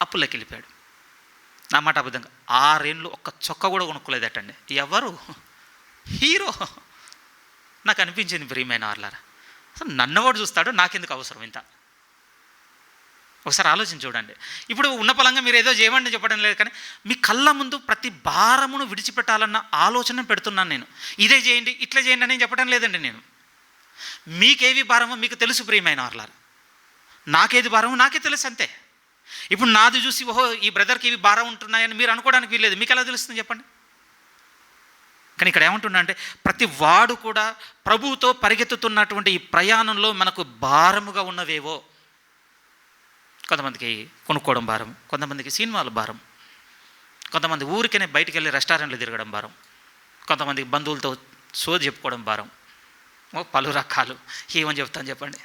అప్పుల్లోకి వెళ్ళిపోయాడు. నా మాట అబద్ధంగా 6 ఏళ్ళు ఒక్క చొక్క కూడా కొనుక్కోలేదటండి. ఎవరు హీరో? నాకు అనిపించింది ప్రియమైన వాళ్ళారా, అసలు నన్నవాడు చూస్తాడు, నాకెందుకు అవసరం ఇంత? ఒకసారి ఆలోచించి చూడండి. ఇప్పుడు ఉన్న పలంగా మీరు ఏదో చేయమని చెప్పడం లేదు, కానీ మీ కళ్ళ ముందు ప్రతి భారమును విడిచిపెట్టాలన్న ఆలోచన పెడుతున్నాను నేను. ఇదే చేయండి, ఇట్లా చేయండి అని చెప్పడం లేదండి నేను. మీకేవి భారమో మీకు తెలుసు ప్రియమైన వాళ్ళారా, నాకేది భారమో నాకే తెలుసు, అంతే. ఇప్పుడు నాది చూసి ఓహో ఈ బ్రదర్కి ఇవి భారం ఉంటున్నాయని మీరు అనుకోవడానికి వీల్లేదు. మీకు ఎలా తెలుస్తుంది చెప్పండి? కానీ ఇక్కడ ఏమంటున్నా అంటే, ప్రతి వాడు కూడా ప్రభువుతో పరిగెత్తుతున్నటువంటి ఈ ప్రయాణంలో మనకు భారముగా ఉన్నవేవో. కొంతమందికి కొనుక్కోవడం భారం, కొంతమందికి సినిమాలు భారం, కొంతమంది ఊరికనే బయటికి వెళ్ళి రెస్టారెంట్లు తిరగడం భారం, కొంతమందికి బంధువులతో సోది చెప్పుకోవడం భారం. పలు రకాలు ఏమని చెప్తాను చెప్పండి.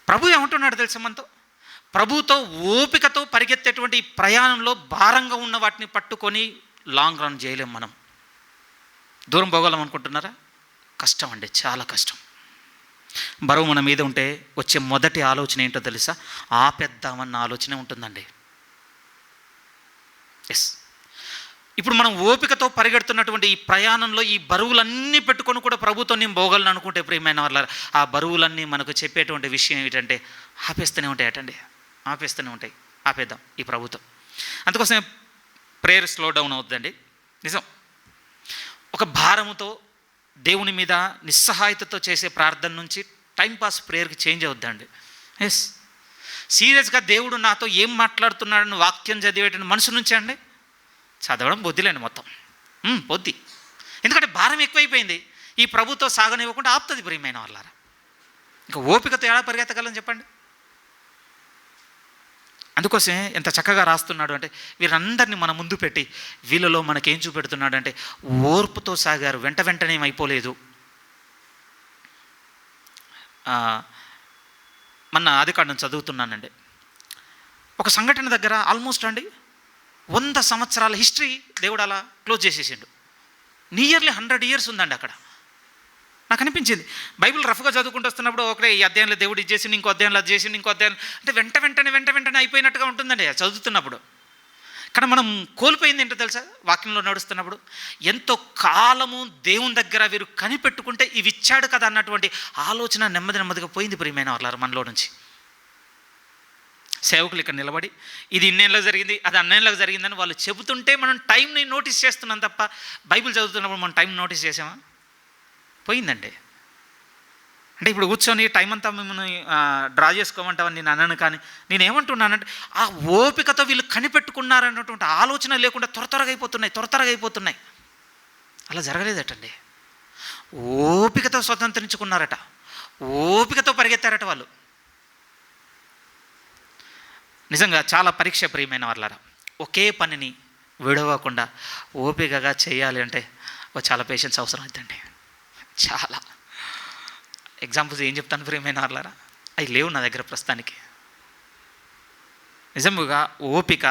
ప్రభు ఏమంటున్నాడు తెలుసా మనతో? ప్రభుతో ఓపికతో పరిగెత్తేటువంటి ఈ ప్రయాణంలో భారంగా ఉన్న వాటిని పట్టుకొని లాంగ్ రన్ చేయలేం మనం. దూరం పోగలం అనుకుంటున్నారా? కష్టం అండి, చాలా కష్టం. బరువు మన మీద ఉంటే వచ్చే మొదటి ఆలోచన ఏంటో తెలుసా? ఆపేద్దామన్న ఆలోచనే ఉంటుందండి. ఎస్, ఇప్పుడు మనం ఓపికతో పరిగెడుతున్నటువంటి ఈ ప్రయాణంలో ఈ బరువులన్నీ పెట్టుకొని కూడా ప్రభుతో నేను పోగలను అనుకుంటే ప్రియమైన వాళ్ళ, ఆ బరువులన్నీ మనకు చెప్పేటువంటి విషయం ఏంటంటే ఆపేస్తూనే ఉంటాయటండి, ఆపేస్తూనే ఉంటాయి. ఆపేద్దాం ఈ ప్రభుత్వం. అందుకోసమే ప్రేయర్ స్లో డౌన్ అవుతుందండి. నిజం. ఒక భారముతో దేవుని మీద నిస్సహాయతతో చేసే ప్రార్థన నుంచి టైంపాస్ ప్రేయర్కి చేంజ్ అవుద్దండి. ఎస్, సీరియస్గా దేవుడు నాతో ఏం మాట్లాడుతున్నాడని వాక్యం చదివేటువంటి మనసు నుంచి అండి చదవడం బొద్దిలేండి, మొత్తం బొద్ది. ఎందుకంటే భారం ఎక్కువైపోయింది. ఈ ప్రభుతో సాగనివ్వకుండా ఆపుతుంది ప్రియమైన వాళ్ళారా. ఇంకా ఓపికతో ఎలా పరిగెత్తగలని చెప్పండి. అందుకోసమే ఎంత చక్కగా రాస్తున్నాడు అంటే, వీరందరినీ మన ముందు పెట్టి వీళ్ళలో మనకేం చూపెడుతున్నాడు అంటే ఓర్పుతో సాగారు, వెంటనే అయిపోలేదు. మన ఆదికాండం చదువుతున్నానండి. ఒక సంఘటన దగ్గర ఆల్మోస్ట్ 100 సంవత్సరాల హిస్టరీ దేవుడు అలా క్లోజ్ చేసేసిండు. నియర్లీ 100 years ఉందండి అక్కడ. నాకు అనిపించింది బైబిల్ రఫ్గా చదువుకుంటూ వస్తున్నప్పుడు ఒకటే ఈ అధ్యాయంలో దేవుడు ఇది చేసిండు, ఇంకో అధ్యాయంలో అది చేసిండు, ఇంకో అధ్యాయం అంటే వెంటనే అయిపోయినట్టుగా ఉంటుందండి చదువుతున్నప్పుడు. కానీ మనం కోల్పోయింది ఏంటో తెలుసా, వాక్యంలో నడుస్తున్నప్పుడు ఎంతో కాలము దేవుని దగ్గర వీరు కనిపెట్టుకుంటే ఇవి ఇచ్చాడు కదా అన్నటువంటి ఆలోచన నెమ్మదిగా పోయింది ప్రియమైన వాళ్ళారు మనలో నుంచి. సేవకులు ఇక్కడ నిలబడి ఇది ఇన్నేళ్ళకి జరిగింది, అది అన్నేళ్ళకి జరిగిందని వాళ్ళు చెబుతుంటే మనం టైంని నోటీస్ చేస్తున్నాం తప్ప బైబిల్ చదువుతున్నప్పుడు మనం టైం నోటీస్ చేసామా? పోయిందండి. అంటే ఇప్పుడు కూర్చొని టైం అంతా మిమ్మల్ని డ్రా చేసుకోమంటామని నేను అన్నాను. కానీ నేనేమంటున్నానంటే ఆ ఓపికతో వీళ్ళు కనిపెట్టుకున్నారన్నటువంటి ఆలోచన లేకుండా త్వరగా అయిపోతున్నాయి. అలా జరగలేదటండి. ఓపికతో స్వతంత్రించుకున్నారట, ఓపికతో పరిగెత్తారట వాళ్ళు. నిజంగా చాలా పరీక్ష ప్రియమైన వాళ్ళారా. ఒకే పనిని విడవకుండా ఓపికగా చేయాలి అంటే చాలా పేషెన్స్ అవసరం అవుతుందండి. చాలా ఎగ్జాంపుల్స్ ఏం చెప్తాను ప్రియమైన వాళ్ళారా, అవి లేవు నా దగ్గర ప్రస్తుతానికి. నిజముగా ఓపిక,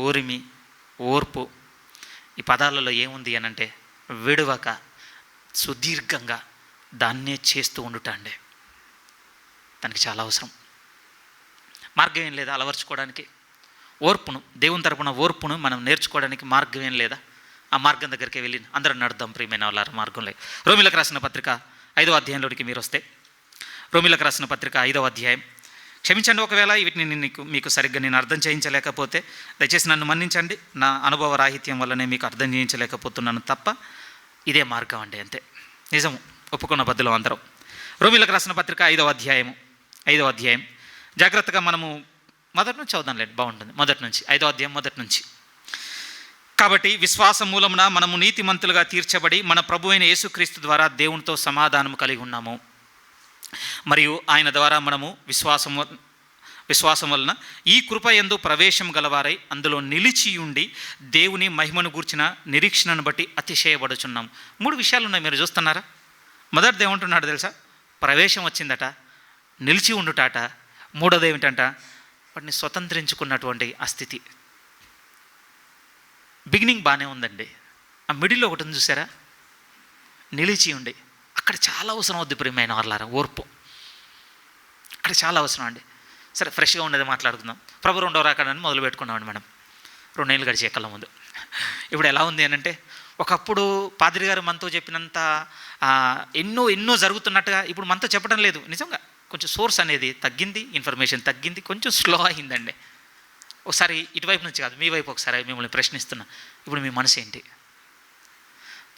ఓరిమి, ఓర్పు ఈ పదాలలో ఏముంది అని అంటే విడవక సుదీర్ఘంగా దాన్నే చేస్తూ ఉండుట అండి. దానికి చాలా అవసరం. మార్గం ఏం లేదా అలవర్చుకోవడానికి? ఓర్పును, దేవుని తరపున ఓర్పును మనం నేర్చుకోవడానికి మార్గం ఏం లేదా? ఆ మార్గం దగ్గరికి వెళ్ళి అందరం నడుద్దాం ప్రియమైన వాళ్ళ మార్గంలో. రోమిలకు రాసిన పత్రిక 5వ అధ్యాయంలోనికి మీరు వస్తే, రోమిలకు రాసిన పత్రిక 5వ అధ్యాయం. క్షమించండి ఒకవేళ వీటిని మీకు సరిగ్గా నేను అర్థం చేయించలేకపోతే దయచేసి నన్ను మన్నించండి. నా అనుభవ రాహిత్యం వల్లనే మీకు అర్థం చేయించలేకపోతున్నాను తప్ప ఇదే మార్గం అండి, అంతే. నిజము, ఒప్పుకున్న బద్దులో అందరం. రోమిలకు రాసిన పత్రిక 5వ అధ్యాయం జాగ్రత్తగా మనము మొదటి నుంచి చదువుదాంలేండి, బాగుంటుంది. మొదటి నుంచి 5వ అధ్యాయం మొదటి నుంచి. కాబట్టి విశ్వాసం మూలమున మనము నీతిమంతులుగా తీర్చబడి మన ప్రభు అయిన యేసుక్రీస్తు ద్వారా దేవునితో సమాధానము కలిగి ఉన్నాము. మరియు ఆయన ద్వారా మనము విశ్వాసం వలన ఈ కృప యందు ప్రవేశం గలవారై అందులో నిలిచి ఉండి దేవుని మహిమను గూర్చిన నిరీక్షణను బట్టి అతిశయపడుచున్నాము. 3 విషయాలు ఉన్నాయి, మీరు చూస్తున్నారా? మొదటిది ఏమంటున్నాడు తెలుసా? ప్రవేశం వచ్చిందట, నిలిచి ఉండుటాట. మూడోది ఏమిటంట? వాటిని స్వతంత్రించుకున్నటువంటి ఆ స్థితి. బిగినింగ్ బాగానే ఉందండి, ఆ మిడిల్లో ఒకటి ఉంది చూసారా, నిలిచి ఉండి. అక్కడ చాలా అవసరం అవుద్ది ప్రియమైన వాళ్ళారా, ఓర్పు. అక్కడ చాలా అవసరం అండి. సరే, ఫ్రెష్గా ఉండేది మాట్లాడుకుందాం. ప్రభు 2వ రాకడని మొదలు పెట్టుకున్నామండి మనం 2 నెలలు గడిచే కళ్ళ ముందు. ఇప్పుడు ఎలా ఉంది అని అంటే, ఒకప్పుడు పాదిరి గారు మనతో చెప్పినంత ఎన్నో జరుగుతున్నట్టుగా ఇప్పుడు మనతో చెప్పడం లేదు. నిజంగా కొంచెం సోర్స్ అనేది తగ్గింది, ఇన్ఫర్మేషన్ తగ్గింది, కొంచెం స్లో అయిందండి. ఒకసారి ఇటువైపు నుంచి కాదు, మీ వైపు ఒకసారి మిమ్మల్ని ప్రశ్నిస్తున్నా. ఇప్పుడు మీ మనసు ఏంటి?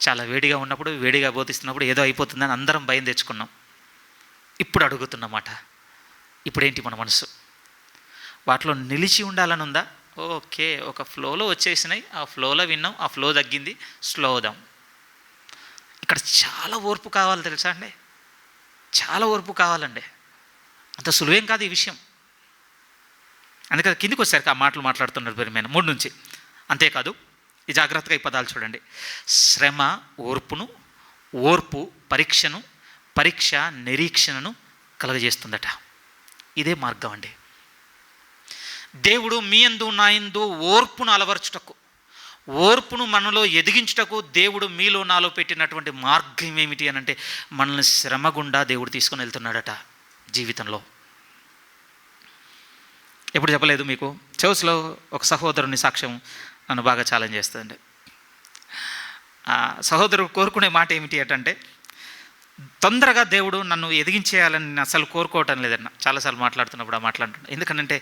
చాలా వేడిగా ఉన్నప్పుడు, వేడిగా బోధిస్తున్నప్పుడు ఏదో అయిపోతుందని అందరం భయం తెచ్చుకున్నాం. ఇప్పుడు అడుగుతున్నమాట, ఇప్పుడేంటి మన మనసు? వాటిలో నిలిచి ఉండాలని ఉందా? ఓకే, ఒక ఫ్లోలో వచ్చేసినాయి, ఆ ఫ్లోలో విన్నాం, ఆ ఫ్లో తగ్గింది, స్లో అవుదాం. ఇక్కడ చాలా ఓర్పు కావాలి తెలుసా అండి, చాలా ఓర్పు కావాలండి. అంత సులువేం కాదు ఈ విషయం. అందుకని కిందికి వచ్చేసరికి ఆ మాటలు మాట్లాడుతున్నారు ప్రియమైన 3 నుంచి. అంతేకాదు, ఈ జాగ్రత్తగా ఈ పదాలు చూడండి. శ్రమ ఓర్పును, ఓర్పు పరీక్షను, పరీక్ష నిరీక్షణను కలుగజేస్తుందట. ఇదే మార్గం అండి. దేవుడు మీ యందు నా యందు ఓర్పును అలవర్చుటకు, ఓర్పును మనలో ఎదిగించుటకు దేవుడు మీలో నాలో పెట్టినటువంటి మార్గం ఏమిటి అని అంటే మనల్ని శ్రమ గుండా దేవుడు తీసుకొని వెళ్తున్నాడట జీవితంలో. ఎప్పుడు చెప్పలేదు మీకు? చర్చ్లో ఒక సహోదరుని సాక్ష్యం నన్ను బాగా ఛాలెంజ్ చేస్తుందండి. సహోదరుడు కోరుకునే మాట ఏమిటి అంటే, తొందరగా దేవుడు నన్ను ఎదిగించేయాలని నేను అసలు కోరుకోవటం లేదన్న. చాలాసార్లు మాట్లాడుతున్నప్పుడు మాట్లాడుతున్నాను. ఎందుకంటే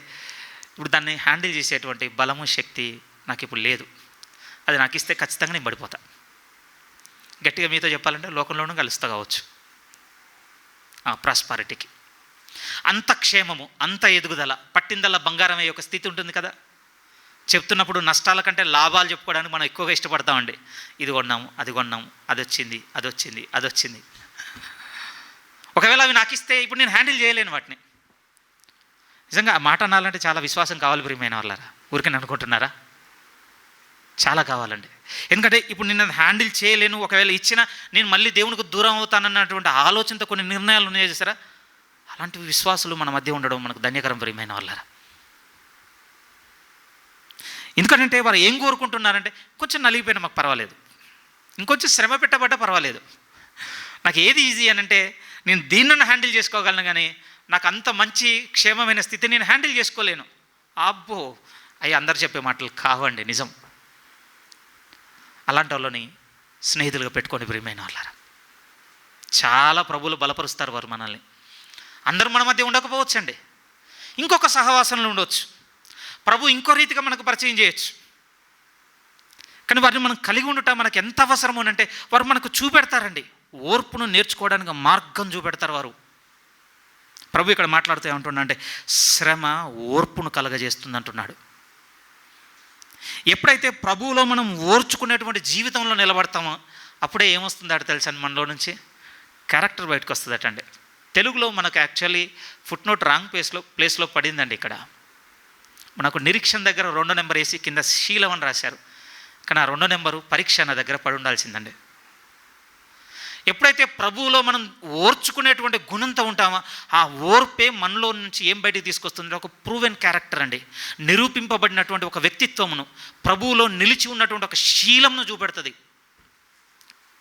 ఇప్పుడు దాన్ని హ్యాండిల్ చేసేటువంటి బలము, శక్తి నాకు ఇప్పుడు లేదు. అది నాకు ఇస్తే ఖచ్చితంగా నేను పడిపోతా. గట్టిగా మీతో చెప్పాలంటే లోకంలోనూ కలుస్తా కావచ్చు. ప్రాస్పారిటీకి అంత క్షేమము, అంత ఎదుగుదల, పట్టిందల్లా బంగారం అయ్యే ఒక స్థితి ఉంటుంది కదా. చెప్తున్నప్పుడు నష్టాల కంటే లాభాలు చెప్పుకోవడానికి మనం ఎక్కువగా ఇష్టపడతామండి. ఇది కొన్నాము, అది కొన్నాము, అది వచ్చింది. ఒకవేళ అవి నాకు ఇస్తే ఇప్పుడు నేను హ్యాండిల్ చేయలేను వాటిని. నిజంగా ఆ మాట అనాలంటే చాలా విశ్వాసం కావాలి ప్రియమైన వాళ్ళారా. ఊరికని అనుకుంటున్నారా? చాలా కావాలండి. ఎందుకంటే ఇప్పుడు నేను హ్యాండిల్ చేయలేను, ఒకవేళ ఇచ్చినా నేను మళ్ళీ దేవునికి దూరం అవుతానన్నటువంటి ఆలోచనతో కొన్ని నిర్ణయాలు ఉన్నాయి చేస్తారా. అలాంటి విశ్వాసులు మన మధ్య ఉండడం మనకు ధన్యకరం ప్రియమైన వాళ్ళారా. ఎందుకంటే వారు ఏం కోరుకుంటున్నారంటే, కొంచెం నలిగిపోయినా మాకు పర్వాలేదు, ఇంకొంచెం శ్రమ పెట్టబడ్డా పర్వాలేదు, నాకు ఏది ఈజీ అని అంటే నేను దీన్ని హ్యాండిల్ చేసుకోగలను, కానీ నాకు అంత మంచి క్షేమమైన స్థితి నేను హ్యాండిల్ చేసుకోలేను. అబ్బో, అవి అందరు చెప్పే మాటలు కావండి, నిజం. అలాంటి వాళ్ళని స్నేహితులుగా పెట్టుకొని ప్రియమైన వాళ్ళారా. చాలా ప్రభువులు బలపరుస్తారు వారు మనల్ని. అందరూ మన మధ్య ఉండకపోవచ్చండి, ఇంకొక సహవాసంలో ఉండవచ్చు, ప్రభు ఇంకో రీతిగా మనకు పరిచయం చేయొచ్చు. కానీ వారిని మనం కలిగి ఉండటం మనకు ఎంత అవసరము అంటే వారు మనకు చూపెడతారండి. ఓర్పును నేర్చుకోవడానికి మార్గం చూపెడతారు వారు. ప్రభు ఇక్కడ మాట్లాడుతూ ఏమంటున్నా అంటే శ్రమ ఓర్పును కలగజేస్తుంది అంటున్నాడు. ఎప్పుడైతే ప్రభువులో మనం ఓర్చుకునేటువంటి జీవితంలో నిలబడతామో అప్పుడే ఏమొస్తుందట తెలుసా, మనలో నుంచి క్యారెక్టర్ బయటకు వస్తుందట అండి. తెలుగులో మనకు యాక్చువల్లీ ఫుట్ నోట్ రాంగ్ ప్లేస్లో పడిందండి. ఇక్కడ మనకు నిరీక్షణ దగ్గర 2 నెంబర్ వేసి కింద శీలం అని రాశారు, కానీ ఆ 2 నెంబరు పరీక్ష నా దగ్గర పడి ఉండాల్సిందండి. ఎప్పుడైతే ప్రభువులో మనం ఓర్చుకునేటువంటి గుణంతో ఉంటామో ఆ ఓర్పే మనలో నుంచి ఏం బయటికి తీసుకొస్తుంది, ఒక ప్రూవెన్ క్యారెక్టర్ అండి. నిరూపింపబడినటువంటి ఒక వ్యక్తిత్వమును, ప్రభువులో నిలిచి ఉన్నటువంటి ఒక శీలంను చూపెడుతుంది.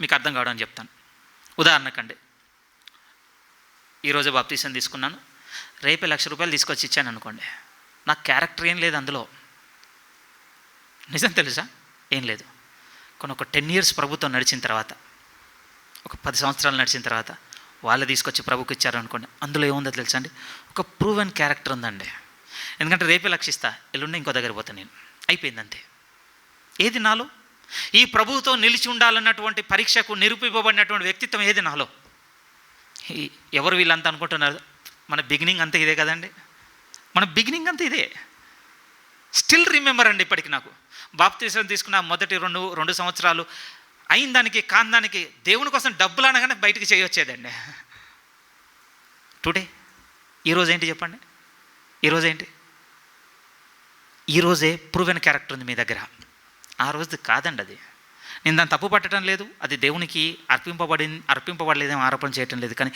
మీకు అర్థం కావడం చెప్తాను. ఉదాహరణకండి, ఈరోజు బాప్తీసం తీసుకున్నాను, రేపే ₹1,00,000 తీసుకొచ్చి ఇచ్చాను అనుకోండి, నాకు క్యారెక్టర్ ఏం లేదు అందులో. నిజం తెలుసా, ఏం లేదు. కొన్ని ఒక 10 years ప్రభుత్వం నడిచిన తర్వాత, ఒక 10 సంవత్సరాలు నడిచిన తర్వాత వాళ్ళు తీసుకొచ్చి ప్రభుకి ఇచ్చారు అనుకోండి, అందులో ఏముందో తెలుసా అండి, ఒక ప్రూవెన్ క్యారెక్టర్ ఉందండి. ఎందుకంటే రేపే లక్షిస్తా, ఎల్లుండి ఇంకో దగ్గర పోతాను నేను, అయిపోయింది అంతే. ఏది నాలో? ఈ ప్రభువుతో నిలిచి ఉండాలన్నటువంటి పరీక్షకు నిరూపింపబడినటువంటి వ్యక్తిత్వం ఏది నాలో? ఎవరు వీళ్ళంతా అనుకుంటున్నారు, మన బిగినింగ్ అంతా ఇదే కదండి, మన బిగినింగ్ అంతా ఇదే. స్టిల్ రిమెంబర్ అండి, ఇప్పటికి నాకు బాప్తీసం తీసుకున్న మొదటి 2 సంవత్సరాలు అయిన దానికి కాని దానికి దేవుని కోసం డబ్బులు అనగానే బయటికి చేయొచ్చేదండి. టుడే ఈరోజు ఏంటి చెప్పండి, ఈరోజే ప్రూవెన్ క్యారెక్టర్ ఉంది మీ దగ్గర. ఆ రోజుది కాదండి అది. నేను దాన్ని తప్పు పట్టడం లేదు, అది దేవునికి అర్పింపబడలేదేమో ఆరోపణ చేయటం లేదు, కానీ